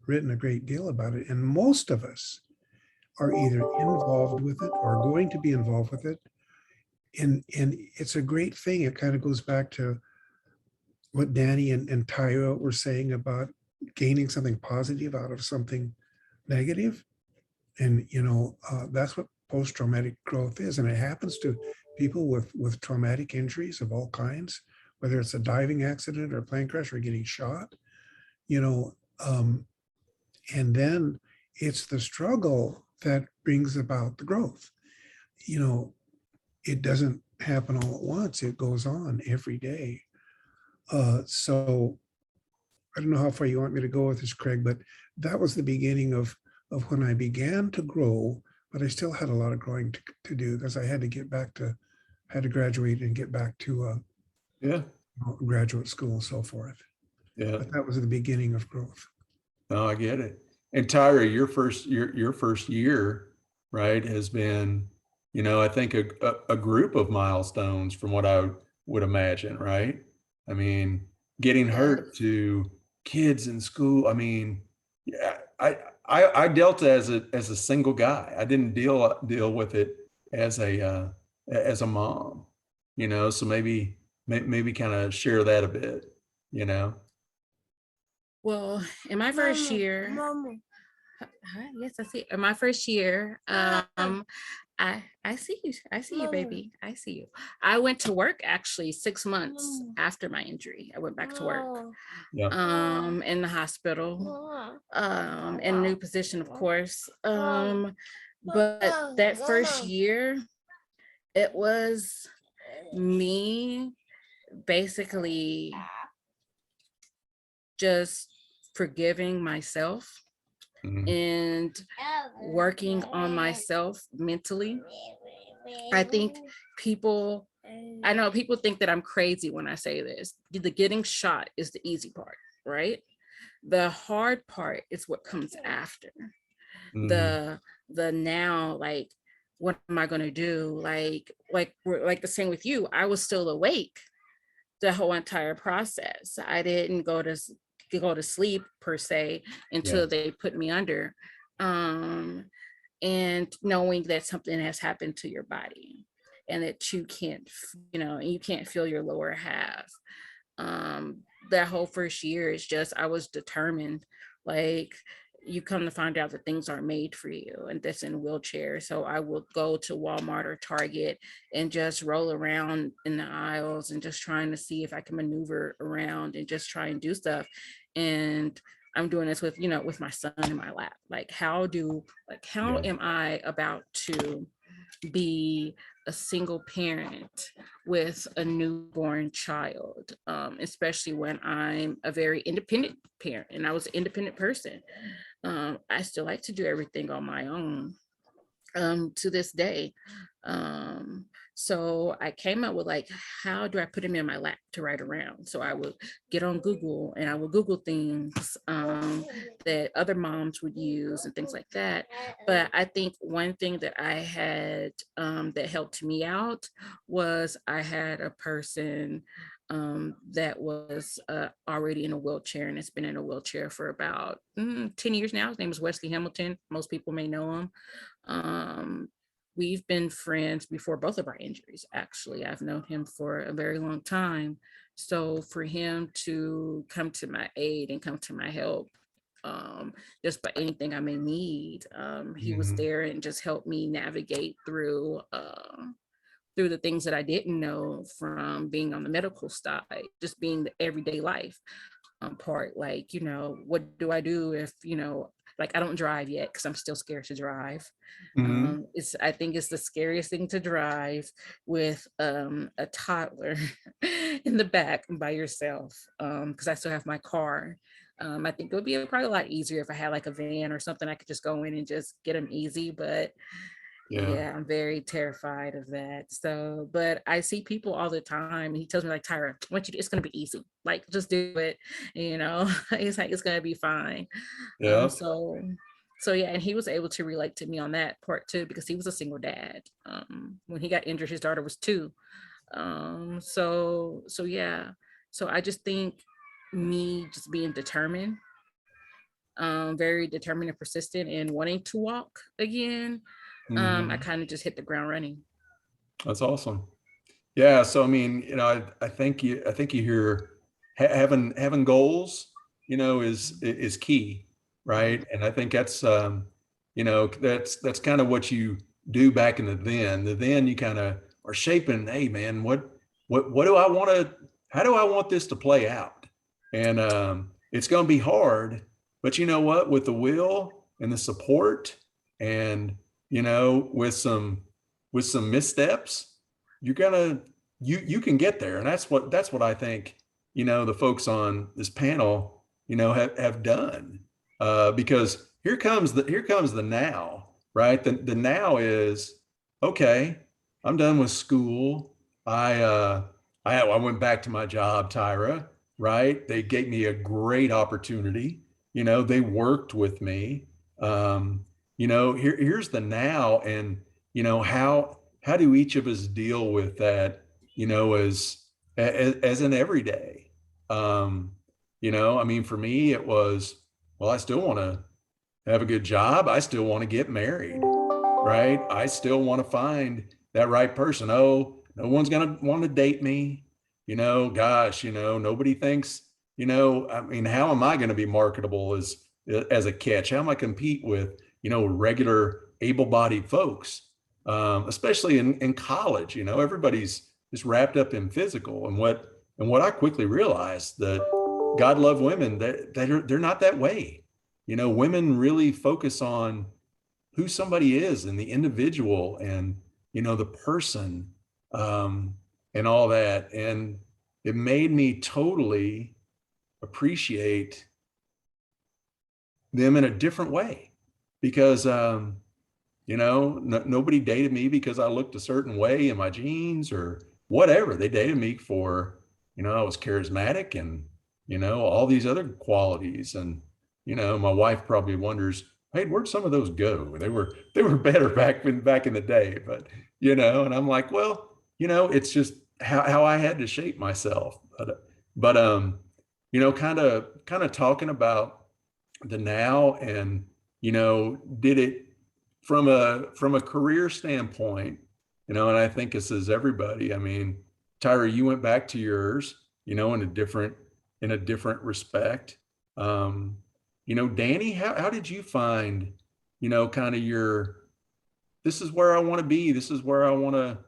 written a great deal about it. And most of us are either involved with it or going to be involved with it. And it's a great thing. It kind of goes back to what Dani and Tyra were saying about gaining something positive out of something negative. And, that's what post-traumatic growth is. And it happens to people with traumatic injuries of all kinds, whether it's a diving accident or a plane crash or getting shot, and then it's the struggle that brings about the growth. It doesn't happen all at once. It goes on every day. So I don't know how far you want me to go with this, Craig, but that was the beginning of when I began to grow, but I still had a lot of growing to do because I had to graduate and get back to graduate school and so forth. Yeah. But that was the beginning of growth. No, I get it. And Tyra, your first year, right, has been, I think a group of milestones from what I would imagine, right? I mean, getting hurt to kids in school. I mean, yeah, I dealt as a single guy. I didn't deal with it as a mom, so maybe kind of share that a bit, Well, in my first year, yes, I see. In my first year, I see you. I see you, baby. I see you. I went to work actually 6 months after my injury. I went back to work. Yeah. In the hospital, in a new position, of course. But that first year, it was me basically just forgiving myself and working on myself mentally. I know people think that I'm crazy when I say this. The getting shot is the easy part, right? The hard part is what comes after. The now, like, what am I going to do? Like the same with you, I was still awake the whole entire process. I didn't go to sleep per se Yeah. until they put me under. And knowing that something has happened to your body and that you can't, you can't feel your lower half. That whole first year is just, I was determined. Like, you come to find out that things aren't made for you and that's in a wheelchair. So I will go to Walmart or Target and just roll around in the aisles and just trying to see if I can maneuver around and just try and do stuff. And I'm doing this with, with my son in my lap. Like, how Yeah. am I about to be a single parent with a newborn child, especially when I'm a very independent parent and I was an independent person. I still like to do everything on my own to this day. So I came up with, like, how do I put him in my lap to ride around? So I would get on Google and I would Google things that other moms would use and things like that. But I think one thing that I had that helped me out was I had a person that was already in a wheelchair and has been in a wheelchair for about 10 years now. His name is Wesley Hamilton. Most people may know him. We've been friends before both of our injuries, actually. I've known him for a very long time. So for him to come to my aid and come to my help, just by anything I may need, he was Mhm. there and just helped me navigate through the things that I didn't know from being on the medical side, just being the everyday life part. Like, what do I do if, like, I don't drive yet because I'm still scared to drive. Mhm. I think it's the scariest thing to drive with a toddler in the back by yourself, because I still have my car. I think it would be probably a lot easier if I had like a van or something I could just go in and just get them easy. But Yeah. yeah, I'm very terrified of that. So, but I see people all the time. And he tells me, like, Tyra, it's going to be easy. Like, just do it. It's like, it's going to be fine. Yeah. So yeah, and he was able to relate to me on that part too, because he was a single dad. When he got injured, his daughter was 2. So yeah. So I just think me just being determined, very determined and persistent and wanting to walk again, I Mhm. kind of just hit the ground running. That's awesome. Yeah. So, I mean, I think you hear having goals, is key, right? And I think that's, that's kind of what you do back in the then you kind of are shaping, hey man, what do I want to, how do I want this to play out? And it's going to be hard, but you know what, with the will and the support and, with some missteps, you're gonna you can get there. And that's what I think, the folks on this panel, have done. Because here comes the now, right? The now is, okay, I'm done with school. I went back to my job, Tyra, right? They gave me a great opportunity. They worked with me. Here's the now. And how do each of us deal with that, as an everyday? I mean, for me, it was, well, I still want to have a good job. I still want to get married, right? I still want to find that right person. Oh, no one's going to want to date me. Gosh, nobody thinks, I mean, how am I going to be marketable as a catch? How am I compete with, regular able-bodied folks? Especially in college, everybody's just wrapped up in physical. And what I quickly realized, that God loved women, that they're not that way. Women really focus on who somebody is and the individual and the person, and all that. And it made me totally appreciate them in a different way, because nobody dated me because I looked a certain way in my jeans or whatever. They dated me for, I was charismatic and, all these other qualities. And, my wife probably wonders, hey, where'd some of those go? They were better back in the day, but and I'm like, well, it's just how I had to shape myself. But kind of talking about the now, and did it from a career standpoint, and I think this is everybody. I mean, Tyra, you went back to yours, in a different respect. Dani, how did you find, kind of this is where I want to be, this is where I want to,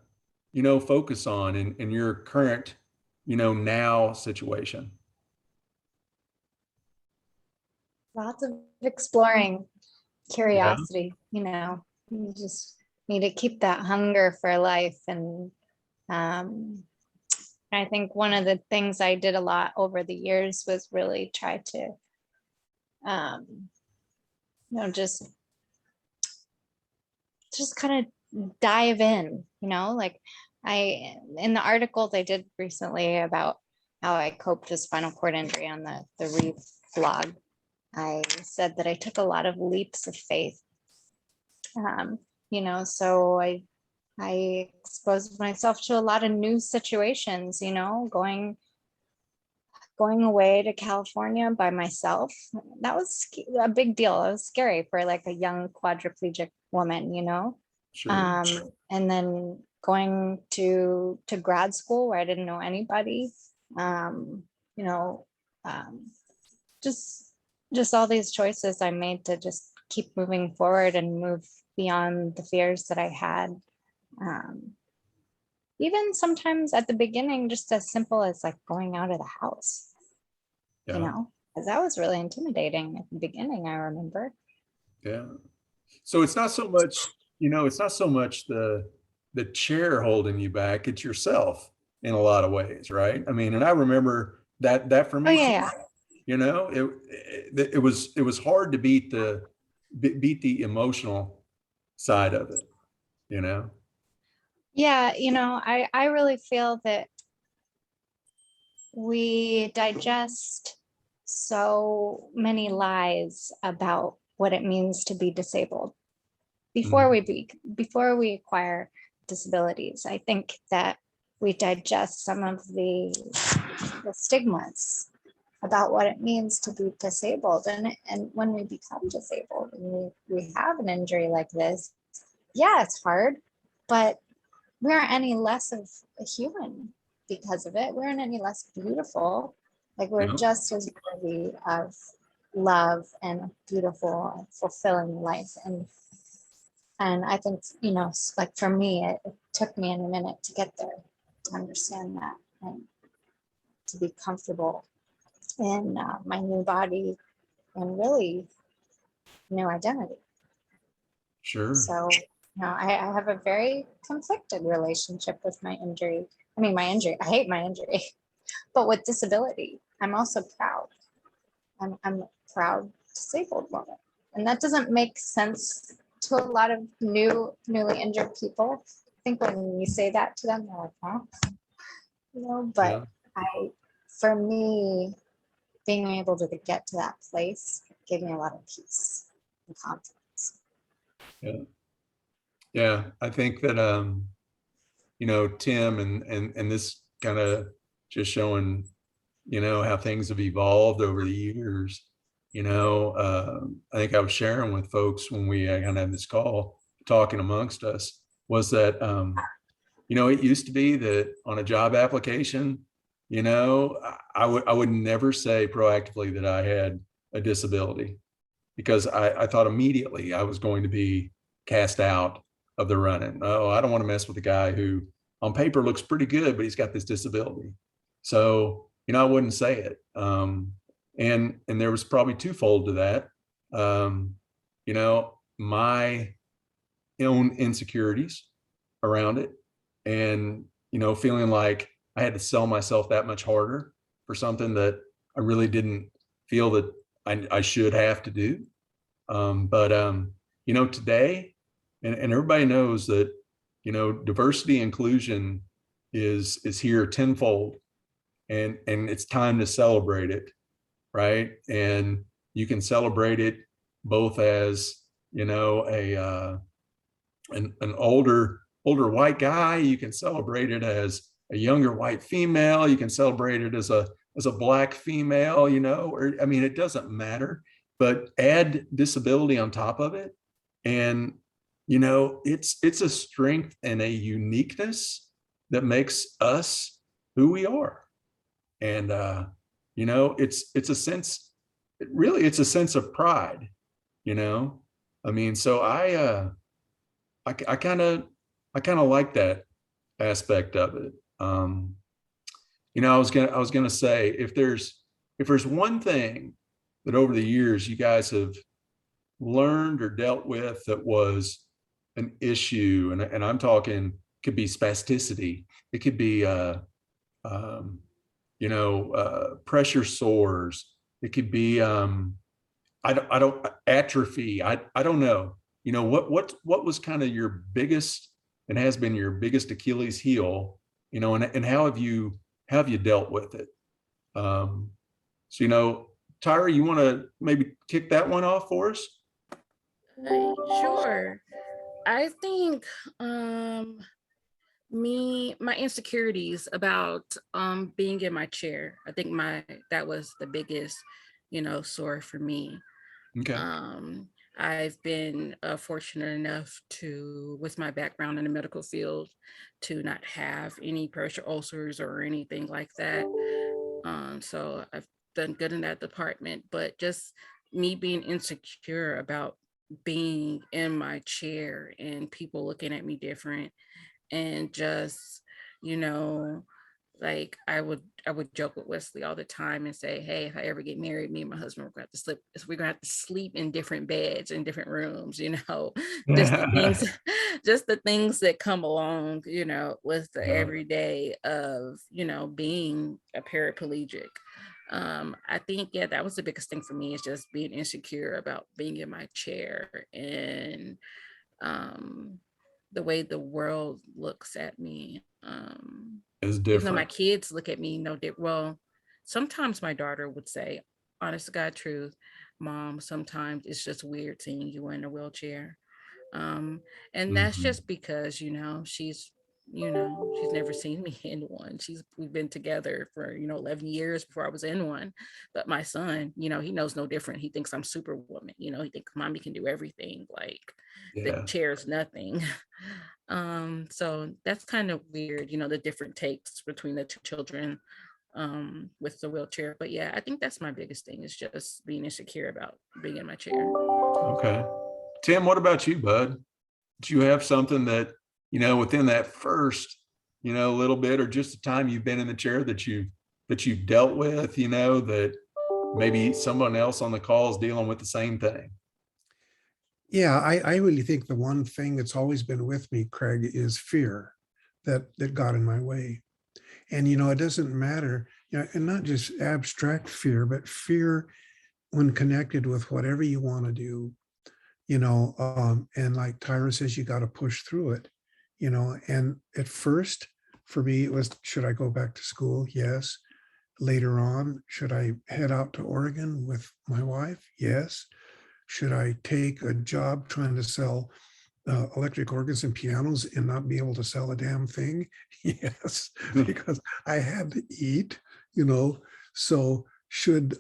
focus on in your current, now situation? Lots of exploring, curiosity, you just need to keep that hunger for life. And I think one of the things I did a lot over the years was really try to, just kind of dive in, like in the articles I did recently about how I coped with spinal cord injury on the Reeve blog, I said that I took a lot of leaps of faith. So I exposed myself to a lot of new situations, going away to California by myself. That was a big deal. It was scary for like a young quadriplegic woman, Sure. And then going to grad school where I didn't know anybody, just all these choices I made to just keep moving forward and move beyond the fears that I had. Even sometimes at the beginning, just as simple as like going out of the house, because that was really intimidating at the beginning, I remember. Yeah. So it's not so much, the chair holding you back, it's yourself in a lot of ways, right? I mean, and I remember that for me, yeah. it was hard to beat the emotional side of it, Yeah, I really feel that we digest so many lies about what it means to be disabled before we acquire disabilities. I think that we digest some of the stigmas about what it means to be disabled, and when we become disabled and we have an injury like this, yeah, it's hard, but we aren't any less of a human because of it. We aren't any less beautiful. Like we're just as worthy of love and a beautiful and fulfilling life. And I think, like for me, it took me a minute to get there, to understand that and to be comfortable in my new body and really new identity. Sure. So, I have a very conflicted relationship with my injury. I mean, I hate my injury, but with disability, I'm also proud. I'm a proud disabled woman. And that doesn't make sense to a lot of newly injured people. I think when you say that to them, they're like, huh? But for me, being able to get to that place gave me a lot of peace and confidence. Yeah, I think that Tim and this kind of just showing how things have evolved over the years. I think I was sharing with folks when we kind of had this call talking amongst us, was that it used to be that on a job application, I would never say proactively that I had a disability, because I thought immediately I was going to be cast out of the running. Oh, I don't want to mess with a guy who on paper looks pretty good, but he's got this disability. So, I wouldn't say it. And there was probably twofold to that. My own insecurities around it, and, feeling like I had to sell myself that much harder for something that I really didn't feel that I should have to do. But today, and everybody knows that, diversity inclusion is here tenfold, and it's time to celebrate it, right? And you can celebrate it, both as, an older white guy. You can celebrate it as a younger white female. You can celebrate it as a black female, or I mean, it doesn't matter, but add disability on top of it. And, it's a strength and a uniqueness that makes us who we are. And, it's a sense, it's a sense of pride, I mean, so I kind of like that aspect of it. I was gonna say, if there's one thing that over the years you guys have learned or dealt with that was an issue, and I'm talking, could be spasticity, it could be pressure sores, it could be I don't atrophy. I don't know. What was kind of your biggest, and has been your biggest Achilles heel, and how have you dealt with it? Tyra, you want to maybe kick that one off for us? Sure. I think my insecurities about being in my chair. I think that was the biggest, sore for me. Okay. I've been fortunate enough to, with my background in the medical field, to not have any pressure ulcers or anything like that. So I've done good in that department, but just me being insecure about being in my chair and people looking at me different, and just, like I would joke with Wesley all the time and say, hey, if I ever get married, me and my husband we're gonna have to sleep in different beds in different rooms, just the things that come along, with the everyday of, being a paraplegic. I think, that was the biggest thing for me, is just being insecure about being in my chair, and the way the world looks at me. Is different. Even though my kids look at me well, sometimes my daughter would say, honest to God truth, Mom, sometimes it's just weird seeing you in a wheelchair. And that's just because, she's never seen me in one. We've been together for, 11 years before I was in one. But my son, he knows no different. He thinks I'm Superwoman. He thinks Mommy can do everything. Like the chair's nothing. So that's kind of weird, the different takes between the two children with the wheelchair. But yeah, I think that's my biggest thing, is just being insecure about being in my chair. Okay. Tim, what about you, bud? Do you have something that, within that first, little bit, or just the time you've been in the chair, that you've dealt with, that maybe someone else on the call is dealing with the same thing? Yeah, I really think the one thing that's always been with me, Craig, is fear that got in my way. And, it doesn't matter, and not just abstract fear, but fear when connected with whatever you want to do, and like Tyra says, you got to push through it, and at first for me, it was, should I go back to school? Yes. Later on, should I head out to Oregon with my wife? Yes. Should I take a job trying to sell electric organs and pianos and not be able to sell a damn thing? Yes, because I had to eat, So should,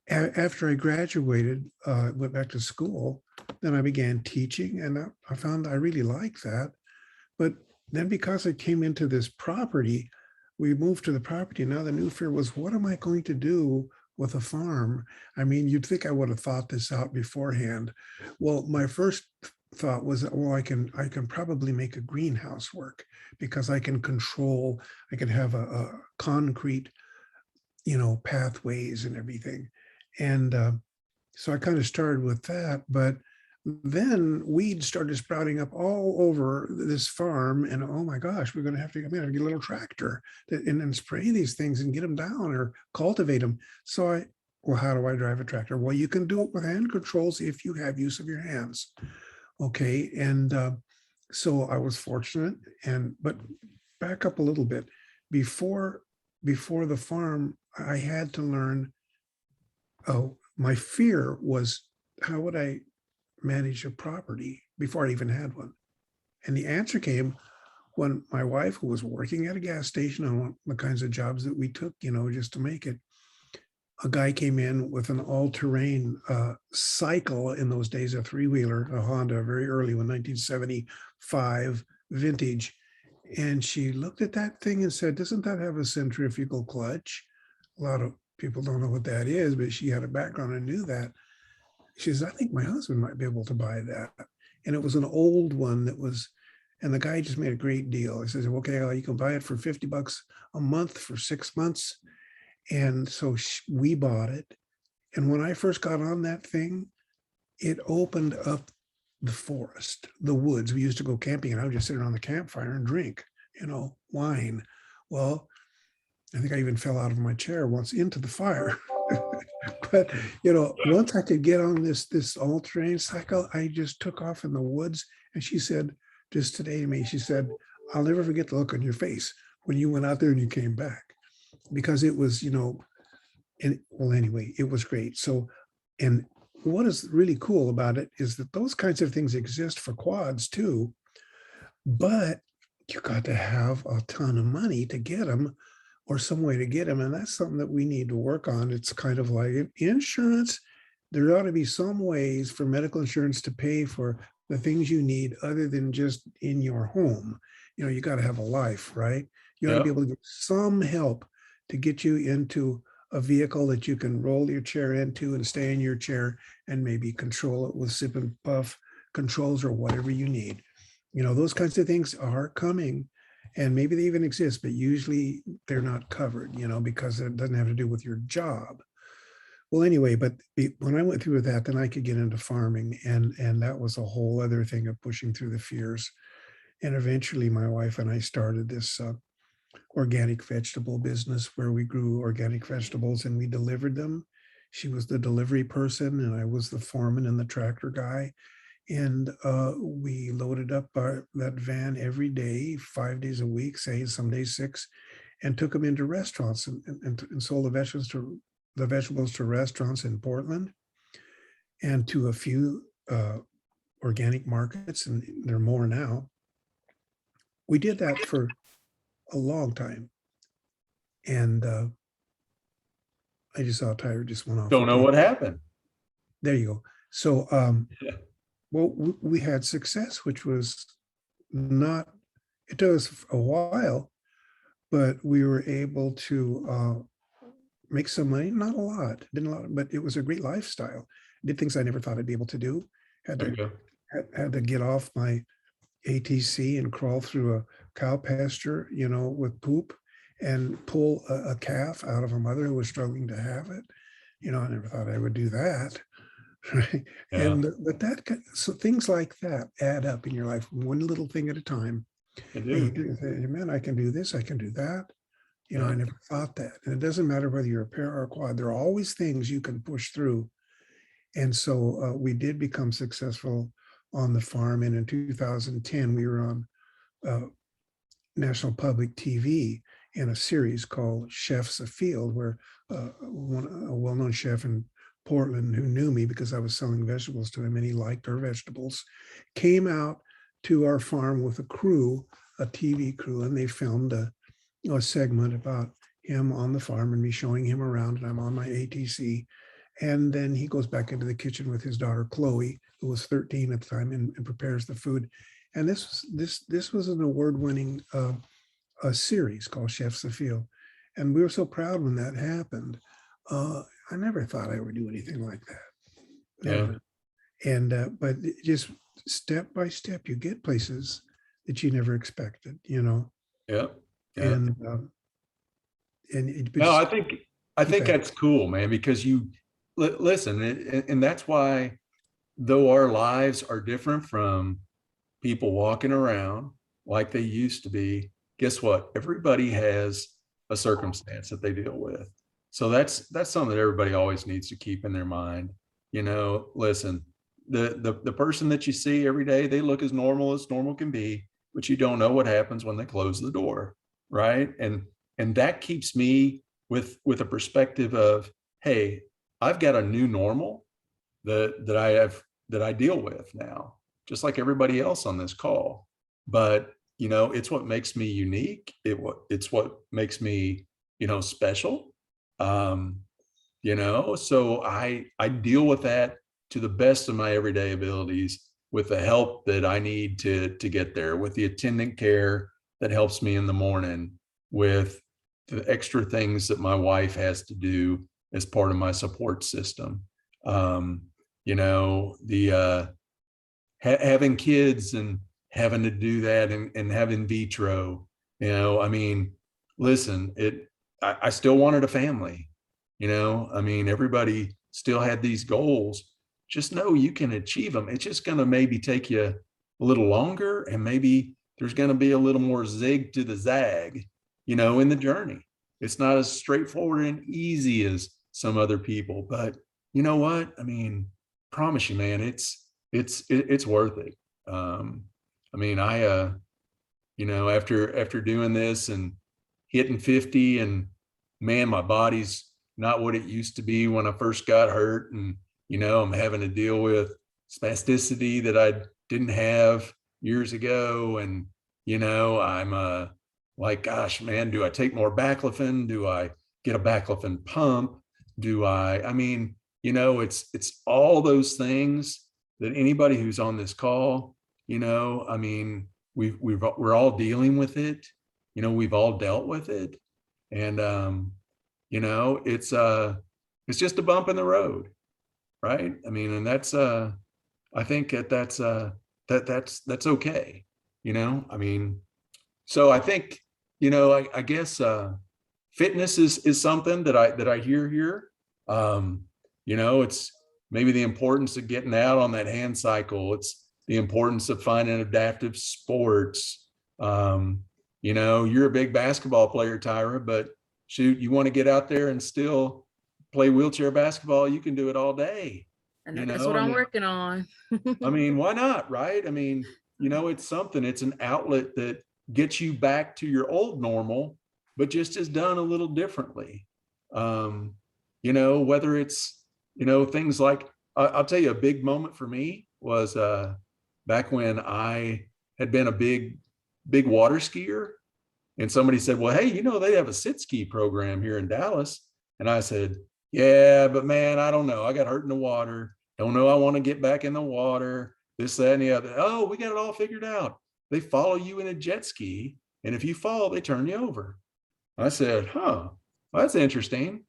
after I graduated, went back to school, then I began teaching, and I found I really liked that. But then, because I came into this property, we moved to the property. Now the new fear was, what am I going to do with a farm? I mean, you'd think I would have thought this out beforehand. Well, my first thought was, well, I can probably make a greenhouse work, because I can have a concrete, pathways and everything. And so I kind of started with that, but then weeds started sprouting up all over this farm, and oh my gosh, we're going to have to get a little tractor and spray these things and get them down or cultivate them. So well, how do I drive a tractor? Well, you can do it with hand controls if you have use of your hands. Okay, and so I was fortunate, but back up a little bit. Before the farm, I had to learn. Oh, my fear was how would I manage a property before I even had one? And the answer came when my wife, who was working at a gas station on the kinds of jobs that we took, just to make it, a guy came in with an all-terrain cycle, in those days, a three-wheeler, a Honda, very early one, 1975 vintage. And she looked at that thing and said, doesn't that have a centrifugal clutch? A lot of people don't know what that is, but she had a background and knew that. She says, I think my husband might be able to buy that. And it was an old one that was, and the guy just made a great deal. He says, okay, well, you can buy it for $50 a month for 6 months. And so we bought it. And when I first got on that thing, it opened up the forest, the woods. We used to go camping and I would just sit around the campfire and drink, wine. Well, I think I even fell out of my chair once into the fire. But, once I could get on this all-terrain cycle, I just took off in the woods. And she said, just today to me, she said, I'll never forget the look on your face when you went out there and you came back. Because it was, anyway, it was great. So, and what is really cool about it is that those kinds of things exist for quads too, but you got to have a ton of money to get them or some way to get them. And that's something that we need to work on. It's kind of like insurance. There ought to be some ways for medical insurance to pay for the things you need other than just in your home. You got to have a life, right? You ought to be able to get some help to get you into a vehicle that you can roll your chair into and stay in your chair and maybe control it with sip and puff controls or whatever you need. Those kinds of things are coming and maybe they even exist, but usually they're not covered, because it doesn't have to do with your job. Well, anyway, but when I went through that, then I could get into farming and that was a whole other thing of pushing through the fears. And eventually my wife and I started this organic vegetable business where we grew organic vegetables and we delivered them. She was the delivery person and I was the foreman and the tractor guy. And we loaded up that van every day, 5 days a week, say some days 6, and took them into restaurants and sold the vegetables to restaurants in Portland and to a few organic markets, and there are more now. We did that for a long time. And I just saw Tyra just went off. Don't know what happened. There you go. So, well, we had success, which was not, it took us a while, but we were able to make some money, not a lot, but it was a great lifestyle. Did things I never thought I'd be able to do. Had to get off my ATC and crawl through a cow pasture, with poop and pull a calf out of a mother who was struggling to have it. I never thought I would do that. Right. Yeah. But so things like that add up in your life, one little thing at a time. I And do. you say, man, I can do this, I can do that. I never thought that. And it doesn't matter whether you're a pair or a quad, there are always things you can push through. And so we did become successful on the farm. And in 2010, we were on National Public TV in a series called Chefs Afield, where a well-known chef in Portland who knew me because I was selling vegetables to him and he liked our vegetables, came out to our farm with a crew, a TV crew, and they filmed a segment about him on the farm and me showing him around, and I'm on my ATC. And then he goes back into the kitchen with his daughter, Chloe, who was 13 at the time, and prepares the food. And this was an award-winning a series called Chefs Afield. And we were so proud when that happened. I never thought I would do anything like that. Never. Yeah. And but just step by step, you get places that you never expected, Yeah. And no, I think that's cool, man, because you listen, and that's why, though our lives are different from people walking around like they used to be, guess what? Everybody has a circumstance that they deal with. So that's something that everybody always needs to keep in their mind. Listen, the person that you see every day, they look as normal can be, but you don't know what happens when they close the door, right? And that keeps me with a perspective of, hey, I've got a new normal, that I deal with now, just like everybody else on this call. But, it's what makes me unique. It's what makes me, special. So I deal with that to the best of my everyday abilities, with the help that I need to get there, with the attendant care that helps me in the morning, with the extra things that my wife has to do as part of my support system. Having kids and having to do that, and having vitro, listen, I still wanted a family. Everybody still had these goals. Just know you can achieve them. It's just going to maybe take you a little longer, and maybe there's going to be a little more zig to the zag, in the journey. It's not as straightforward and easy as some other people, but you know what? Promise you, man, it's worth it. After doing this and hitting 50, and man, my body's not what it used to be when I first got hurt. And, I'm having to deal with spasticity that I didn't have years ago. And, I'm like, gosh, man, do I take more baclofen? Do I get a baclofen pump? It's all those things that anybody who's on this call, we're all dealing with it. We've all dealt with it. And, it's just a bump in the road. Right. And that's, I think that's okay. So I think, I guess, fitness is something that I hear here. It's maybe the importance of getting out on that hand cycle. It's the importance of finding adaptive sports. You're a big basketball player, Tyra, but shoot, you want to get out there and still play wheelchair basketball, you can do it all day. And that's what I'm working on. Why not? Right. It's something, it's an outlet that gets you back to your old normal, but just is done a little differently. Whether it's, things like, I'll tell you, a big moment for me was back when I had been a big water skier, and somebody said, well, hey, they have a sit ski program here in Dallas. And I said, yeah, but man, I don't know. I got hurt in the water. Don't know. I want to get back in the water, this, that, and the other. Oh, we got it all figured out. They follow you in a jet ski, and if you fall, they turn you over. I said, well, that's interesting.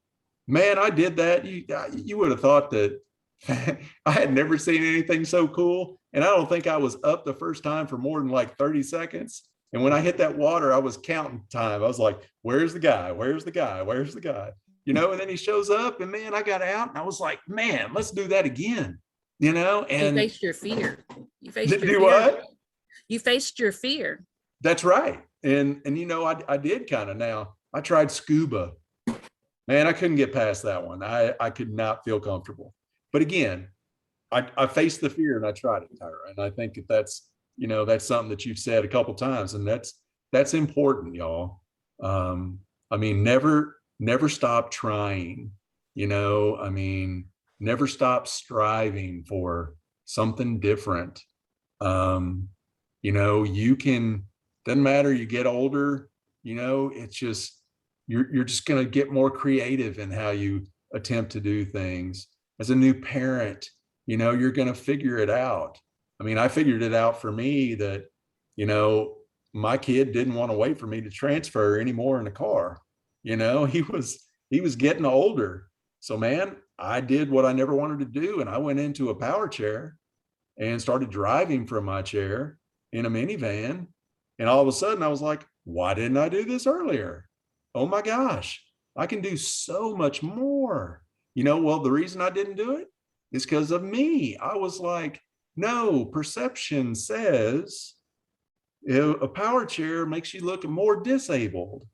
Man, I did that. You would have thought that I had never seen anything so cool. And I don't think I was up the first time for more than like 30 seconds. And when I hit that water, I was counting time. I was like, where's the guy? Where's the guy? Where's the guy? And then he shows up, and man, I got out, and I was like, man, let's do that again. And you faced your fear. You faced your fear. What? You faced your fear. That's right. And I did kind of. Now I tried scuba. Man, I couldn't get past that one. I could not feel comfortable. But again, I faced the fear and I tried it, Tyra. And I think that's something that you've said a couple of times, and that's important, y'all. Never stop trying, never stop striving for something different. You can, doesn't matter, you get older, it's just, you're just going to get more creative in how you attempt to do things. As a new parent, you're going to figure it out. I figured it out for me that, my kid didn't want to wait for me to transfer anymore in the car. He was getting older. So man, I did what I never wanted to do. And I went into a power chair and started driving from my chair in a minivan. And all of a sudden I was like, why didn't I do this earlier? Oh my gosh, I can do so much more. Well, the reason I didn't do it is because of me. I was like, no, perception says a power chair makes you look more disabled.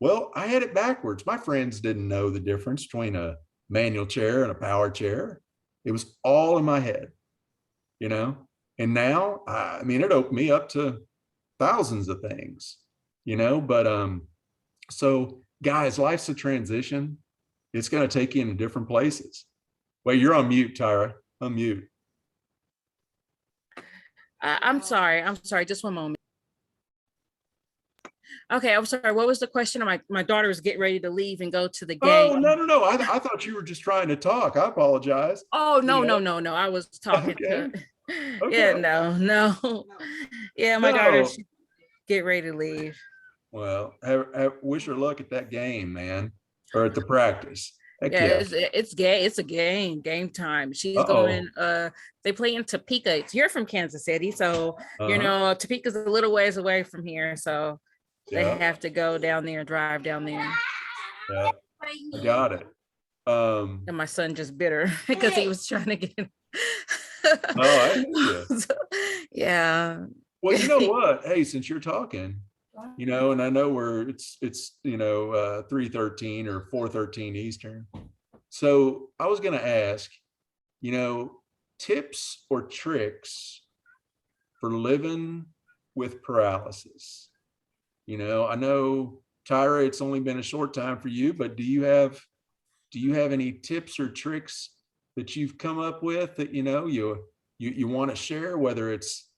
Well, I had it backwards. My friends didn't know the difference between a manual chair and a power chair. It was all in my head, and now, it opened me up to thousands of things, but, so guys, life's a transition. It's going to take you into different places. Well, you're on mute, Tyra. unmute. I'm sorry. Just one moment. Okay, I'm sorry. What was the question? My daughter was getting ready to leave and go to the game. Oh, no. I thought you were just trying to talk. I apologize. Oh, no, Yeah. no. I was talking Okay. to, Okay. yeah, no. Yeah, my daughter, No. she get ready to leave. Well, wish her luck at that game, man, or at the practice. Heck Yeah, yeah. it's a game time. She's Uh-oh. going, they play in Topeka. You're from Kansas City, so Uh-huh. Topeka's a little ways away from here. So they Yeah. have to go down there, drive down there. Yeah. I got it. And my son just bit her because he was trying to get in. Oh, I hear you. So, yeah. Well, you know what? Hey, since you're talking, and I know it's 3:13 or 4:13 Eastern. So I was going to ask, tips or tricks for living with paralysis. I know, Tyra, it's only been a short time for you, but do you have any tips or tricks that you've come up with that you want to share, whether it's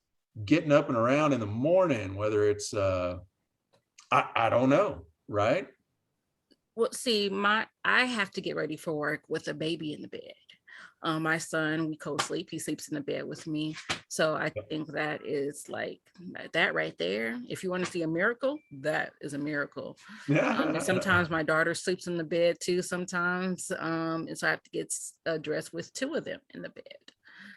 getting up and around in the morning, whether it's I don't know, right? Well, see, I have to get ready for work with a baby in the bed. My son, we co-sleep. He sleeps in the bed with me. So I think that is like that right there. If you want to see a miracle, that is a miracle. And sometimes my daughter sleeps in the bed too sometimes. And so I have to get dressed with two of them in the bed.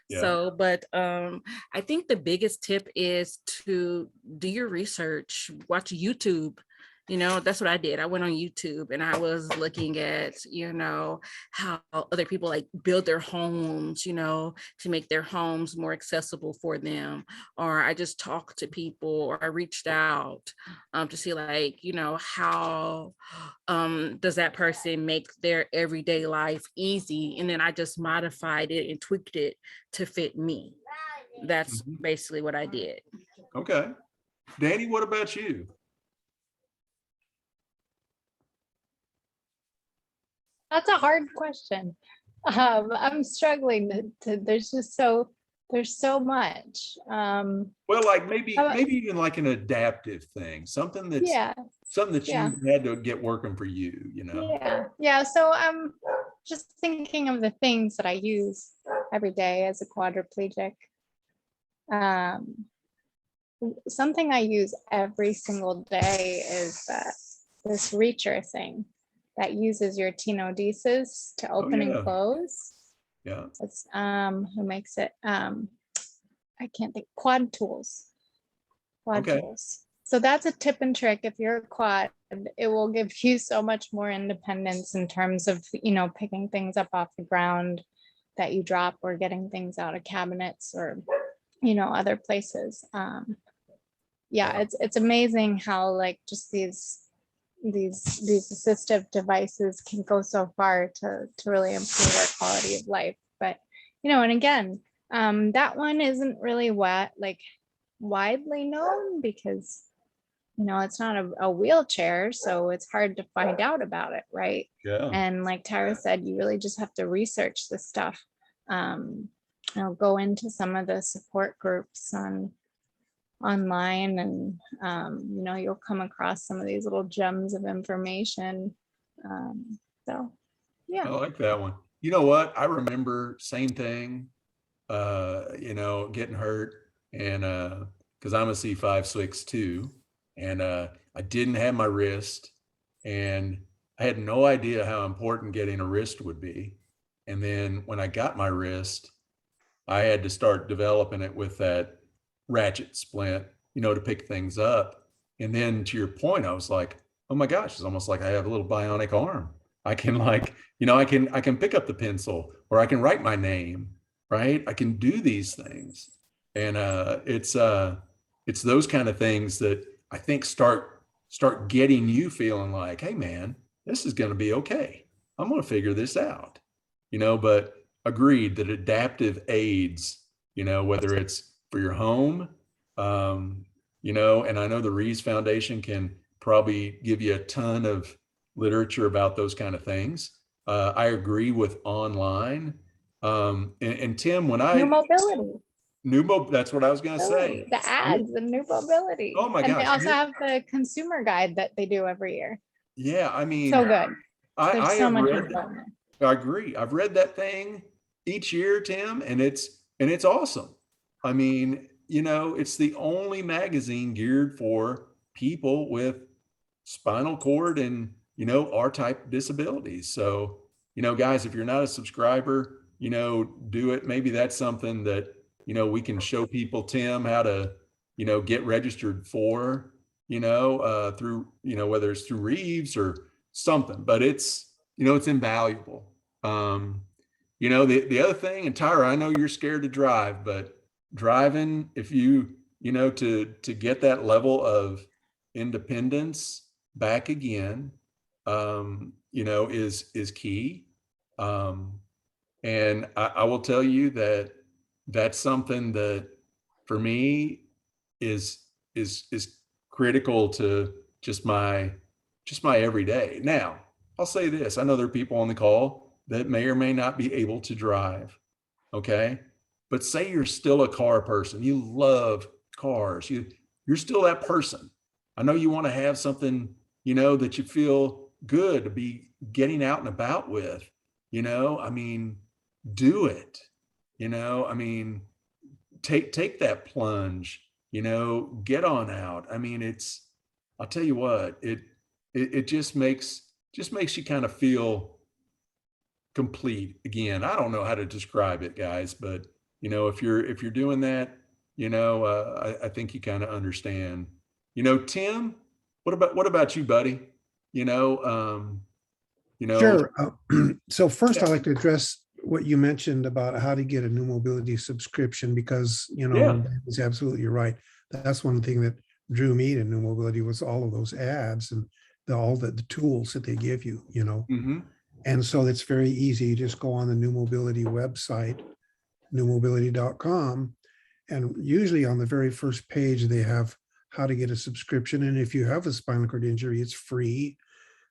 Yeah. So, but I think the biggest tip is to do your research, watch YouTube. That's what I did. I went on YouTube and I was looking at, how other people like build their homes, to make their homes more accessible for them. Or I just talked to people, or I reached out to see like, how does that person make their everyday life easy? And then I just modified it and tweaked it to fit me. That's basically what I did. Okay. Dani, what about you? That's a hard question. I'm struggling to there's so much. Well, like maybe even like an adaptive thing, something that you had to get working for you, Yeah. So I'm just thinking of the things that I use every day as a quadriplegic. Something I use every single day is this reacher thing that uses your tenodesis to open and close. Yeah. It's who makes it? I can't think. Quad tools. Tools. So that's a tip and trick. If you're a quad, it will give you so much more independence in terms of picking things up off the ground that you drop, or getting things out of cabinets, or other places. It's amazing how like just these assistive devices can go so far to really improve our quality of life. But and again, that one isn't really widely known because it's not a wheelchair, so it's hard to find out about it, right? Yeah. And like Tyra said, you really just have to research this stuff. Go into some of the support groups online, and you'll come across some of these little gems of information. So yeah, I like that one. You know what? I remember same thing, getting hurt, and because I'm a C5-6 too, and I didn't have my wrist, and I had no idea how important getting a wrist would be. And then when I got my wrist, I had to start developing it with that ratchet splint, to pick things up. And then to your point, I was like, oh my gosh, it's almost like I have a little bionic arm. I can I can pick up the pencil, or I can write my name, right? I can do these things. And it's those kind of things that I think start getting you feeling like, hey man, this is going to be okay. I'm going to figure this out, but agreed that adaptive aids, whether it's for your home, and I know the Reeve Foundation can probably give you a ton of literature about those kind of things. I agree with online. And Tim, when New mobility. that's what I was going to say. The ads and new mobility. Oh my And they gosh. also have the consumer guide that they do every year. Yeah, I mean, So good. I There's so have much read, info in there. I agree. I've read that thing each year, Tim, and it's awesome. I mean, it's the only magazine geared for people with spinal cord and, R-type disabilities. So, guys, if you're not a subscriber, do it. Maybe that's something that, we can show people, Tim, how to, get registered for, through, whether it's through Reeves or something, but it's invaluable. The other thing, and Tyra, I know you're scared to drive, but driving, if to get that level of independence back again, is key. And I will tell you that that's something that for me is critical to just my everyday. Now, I'll say this. I know there are people on the call that may or may not be able to drive. Okay. But say you're still a car person. You love cars. You're still that person. I know you want to have something, that you feel good to be getting out and about with, I mean, do it, I mean, take that plunge, get on out. I mean, I'll tell you what, it just makes you kind of feel complete again. I don't know how to describe it, guys, but if you're doing that, I think you kind of understand. Tim, what about you, buddy? Sure. So first, Yeah. I'd like to address what you mentioned about how to get a new mobility subscription, because, Yeah. it's absolutely right. That's one thing that drew me to new mobility was all of those ads and all the tools that they give you, Mm-hmm. And so it's very easy. You just go on the new mobility website, newmobility.com. And usually on the very first page, they have how to get a subscription. And if you have a spinal cord injury, it's free.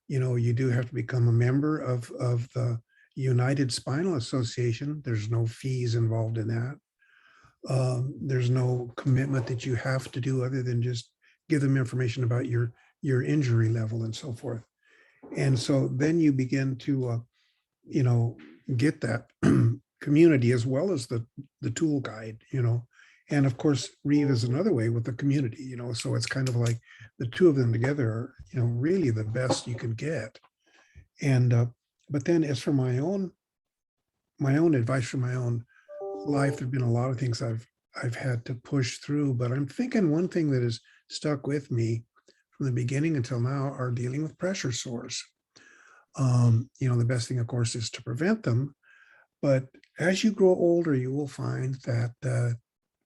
You do have to become a member of the United Spinal Association. There's no fees involved in that. There's no commitment that you have to do other than just give them information about your injury level and so forth. And so then you begin to, get that community as well as the tool guide, And of course, Reeve is another way with the community, so it's kind of like the two of them together are, really the best you can get. And, but then as for my own advice for my own life, there've been a lot of things I've had to push through, but I'm thinking one thing that has stuck with me from the beginning until now are dealing with pressure sores. The best thing, of course, is to prevent them. But as you grow older, you will find that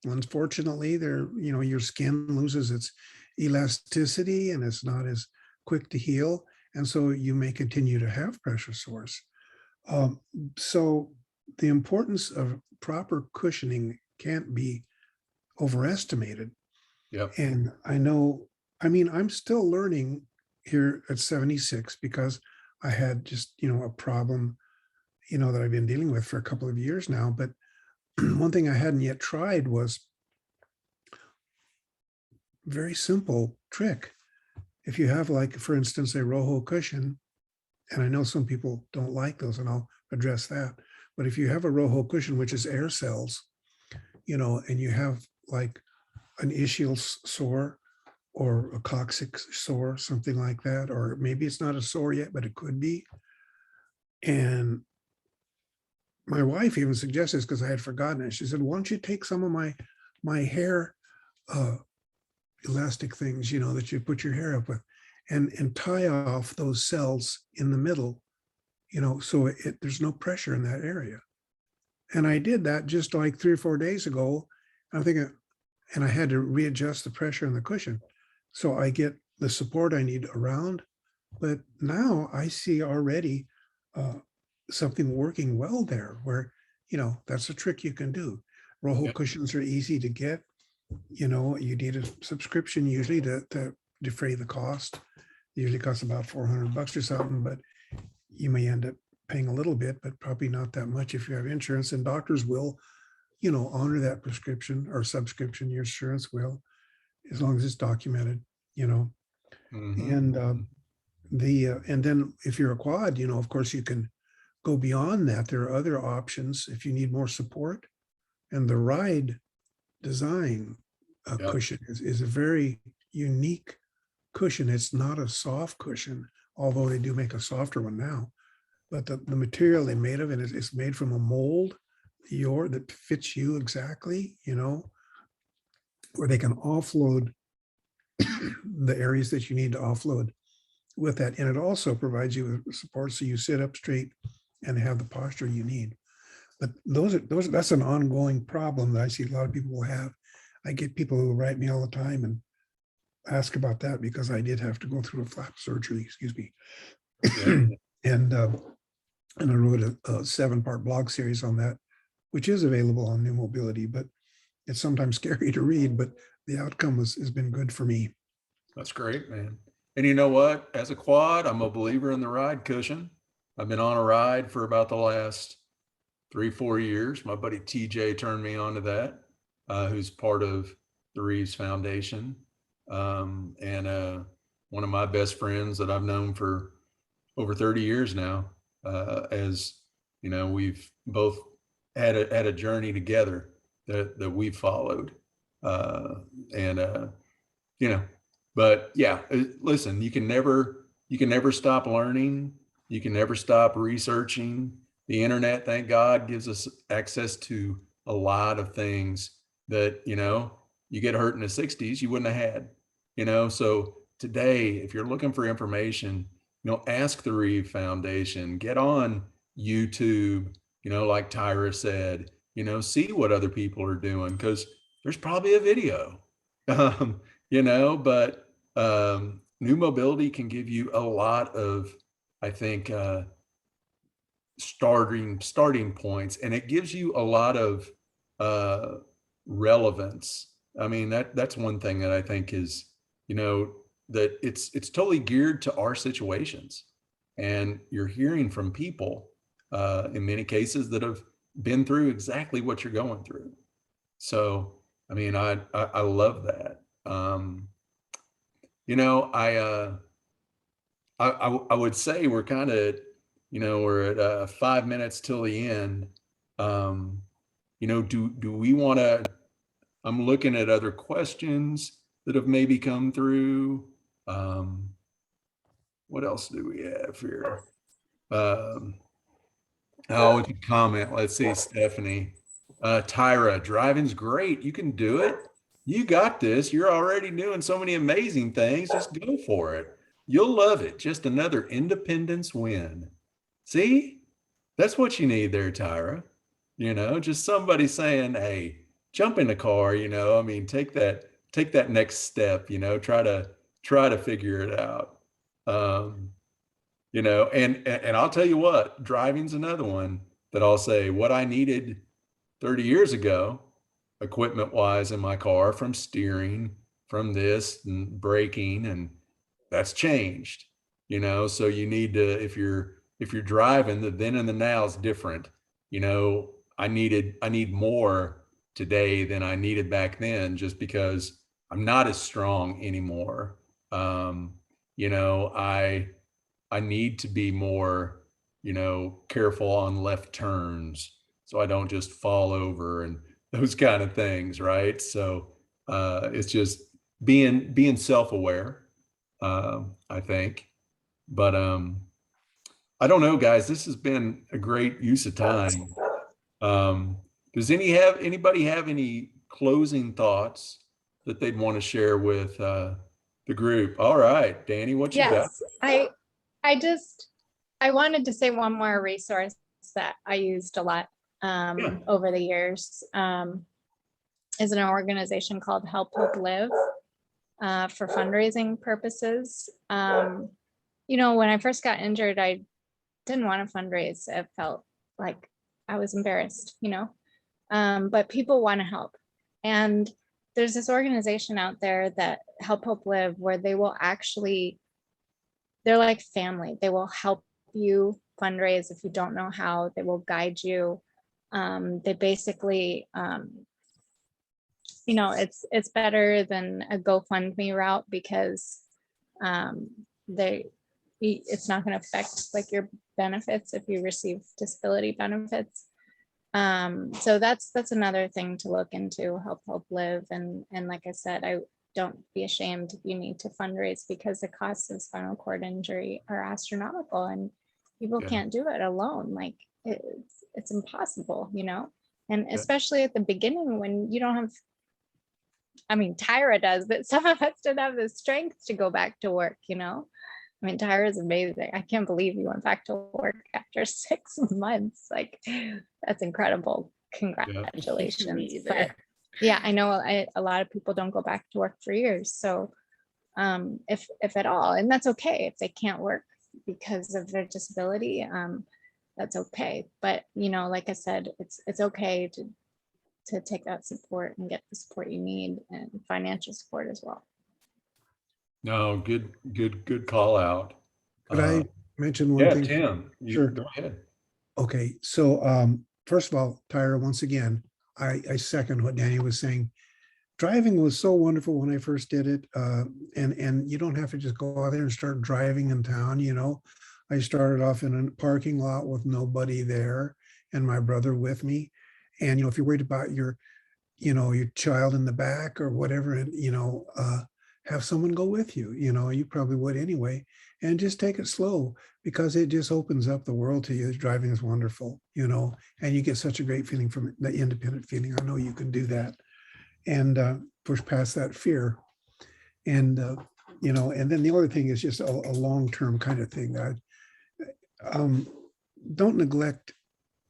unfortunately, your skin loses its elasticity and it's not as quick to heal. And so you may continue to have pressure sores. So the importance of proper cushioning can't be overestimated. Yep. And I'm still learning here at 76 because I had just, a problem, that I've been dealing with for a couple of years now. But one thing I hadn't yet tried was very simple trick. If you have, like, for instance, a Rojo cushion, and I know some people don't like those, and I'll address that. But if you have a Rojo cushion, which is air cells, and you have like an ischial sore or a coccyx sore, something like that, or maybe it's not a sore yet, but it could be. And my wife even suggested this because I had forgotten it. She said, why don't you take some of my hair elastic things, that you put your hair up with, and tie off those cells in the middle, so there's no pressure in that area. And I did that just like 3 or 4 days ago. I'm thinking, and I had to readjust the pressure in the cushion, so I get the support I need around. But now I see already something working well there, where that's a trick you can do. Rojo cushions are easy to get. You need a subscription usually to defray the cost. Usually costs about $400 or something, but you may end up paying a little bit, but probably not that much if you have insurance, and doctors will, honor that prescription or subscription. Your insurance will, as long as it's documented, and and then if you're a quad, of course you can go beyond that. There are other options if you need more support, and the ride design Yep. cushion is a very unique cushion. It's not a soft cushion, although they do make a softer one now. But the material they made of it is made from a mold that fits you exactly, where they can offload the areas that you need to offload with that. And it also provides you with support so you sit up straight and have the posture you need. But that's an ongoing problem that I see a lot of people will have. I get people who write me all the time and ask about that because I did have to go through a flap surgery, excuse me. Yeah. And I wrote a 7-part blog series on that, which is available on New Mobility, but it's sometimes scary to read, but the outcome has been good for me. That's great, man. And you know what? As a quad, I'm a believer in the ride cushion. I've been on a ride for about the last 3-4 years. My buddy TJ turned me on to that, who's part of the Reeves Foundation. And one of my best friends that I've known for over 30 years now, as you know, we've both had a journey together that we've followed. But yeah, listen, you can never stop learning. You can never stop researching. The internet, thank God, gives us access to a lot of things that, you get hurt in the 60s, you wouldn't have had, so today, if you're looking for information, ask the Reeve Foundation, get on YouTube, like Tyra said, see what other people are doing, because there's probably a video, but New Mobility can give you a lot of, I think, starting points, and it gives you a lot of relevance. I mean, that's one thing that I think is, that it's totally geared to our situations, and you're hearing from people in many cases that have been through exactly what you're going through. So, I mean, I love that. I would say we're kind of, we're at 5 minutes till the end. Do we want to? I'm looking at other questions that have maybe come through. What else do we have here? It's a comment. Let's see, Stephanie. Tyra, driving's great. You can do it. You got this. You're already doing so many amazing things. Just go for it. You'll love it. Just another independence win. See, that's what you need there, Tyra. Just somebody saying, hey, jump in the car, I mean, take that next step, try to figure it out. And I'll tell you what, driving's another one that I'll say what I needed 30 years ago, equipment wise in my car, from steering, from this and braking, and that's changed, so you need to, if you're driving, the then and the now is different. I need more today than I needed back then, just because I'm not as strong anymore. I need to be more, careful on left turns so I don't just fall over and those kind of things, right? So it's just being self-aware, I think. But I don't know, guys, this has been a great use of time. Does anybody have any closing thoughts that they'd want to share with the group? All right, Dani, what you got? Yes, I wanted to say one more resource that I used a lot over the years is an organization called Help Hope Live for fundraising purposes. When I first got injured, I didn't want to fundraise. It felt like I was embarrassed, but people want to help. And there's this organization out there that Help Hope Live, where they will actually, they're like family. They will help you fundraise. If you don't know how, they will guide you. They basically, you know, it's better than a GoFundMe route because it's not going to affect like your benefits if you receive disability benefits. So that's another thing to look into, help live. And like I said, don't be ashamed if you need to fundraise, because the costs of spinal cord injury are astronomical and people Yeah. can't do it alone. Like it's impossible, you know, and Yeah. especially at the beginning when you don't have, I mean, Tyra does, but some of us don't have the strength to go back to work, you know. I mean, Tyra is amazing. I can't believe you went back to work after 6 months. Like, that's incredible. Congratulations. But yeah, I know a lot of people don't go back to work for years. So if at all, and that's okay if they can't work because of their disability, that's okay. But, you know, like I said, it's okay to take that support and get the support you need, and financial support as well. No, good call out. Could I mention one Yeah, thing? Tim, Sure. go ahead. Okay, so first of all, Tyra, once again, I second what Dani was saying. Driving was so wonderful when I first did it, and you don't have to just go out there and start driving in town. You know, I started off in a parking lot with nobody there, and my brother with me. And you know, if you're worried about your child in the back or whatever, and have someone go with you. You know, you probably would anyway, and just take it slow, because it just opens up the world to you. Driving is wonderful, you know, and you get such a great feeling from it, the independent feeling. I know you can do that and push past that fear. And, and then the other thing is just a long-term kind of thing. Don't neglect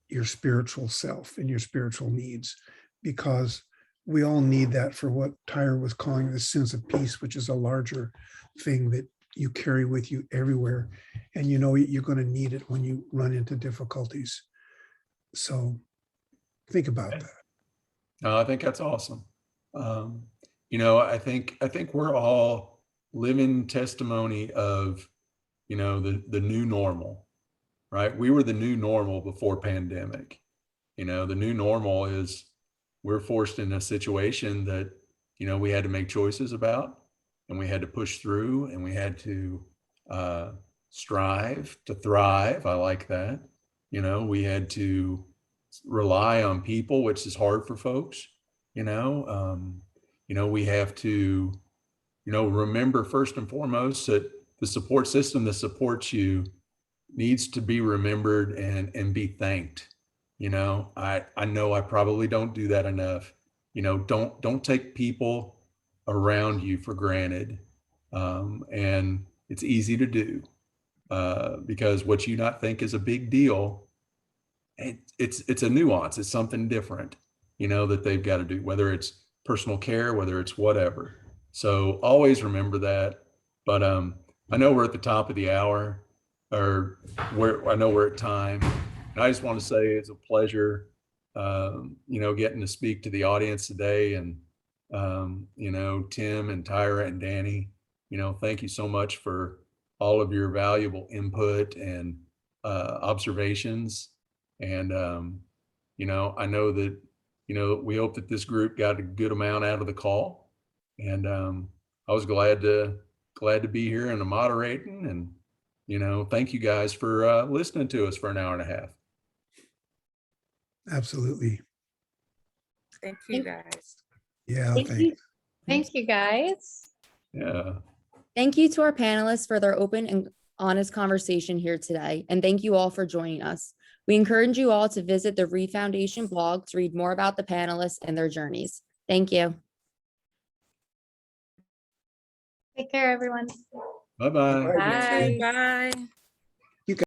your spiritual self and your spiritual needs, because we all need that for what Tyra was calling the sense of peace, which is a larger thing that you carry with you everywhere. And you know you're going to need it when you run into difficulties. So think about that. No, I think that's awesome. I think we're all living testimony of, the new normal, right? We were the new normal before pandemic. The new normal is we're forced in a situation that, we had to make choices about, and we had to push through, and we had to strive to thrive. I like that. We had to rely on people, which is hard for folks. We have to, remember first and foremost that the support system that supports you needs to be remembered and be thanked. I know I probably don't do that enough. Don't take people around you for granted. And it's easy to do because what you not think is a big deal, it's a nuance. It's something different, that they've got to do, whether it's personal care, whether it's whatever. So always remember that. But I know we're at the top of the hour, or I know we're at time. And I just want to say it's a pleasure, getting to speak to the audience today. And, Tim and Tyra and Dani, thank you so much for all of your valuable input and observations. And, I know that, we hope that this group got a good amount out of the call. And I was glad to be here and moderating. And, thank you guys for listening to us for an hour and a half. Absolutely. Thank you, guys. Yeah, Thank you. Thank you, guys. Yeah. Thank you to our panelists for their open and honest conversation here today. And thank you all for joining us. We encourage you all to visit the Reeve Foundation blog to read more about the panelists and their journeys. Thank you. Take care, everyone. Bye-bye. Bye. Bye.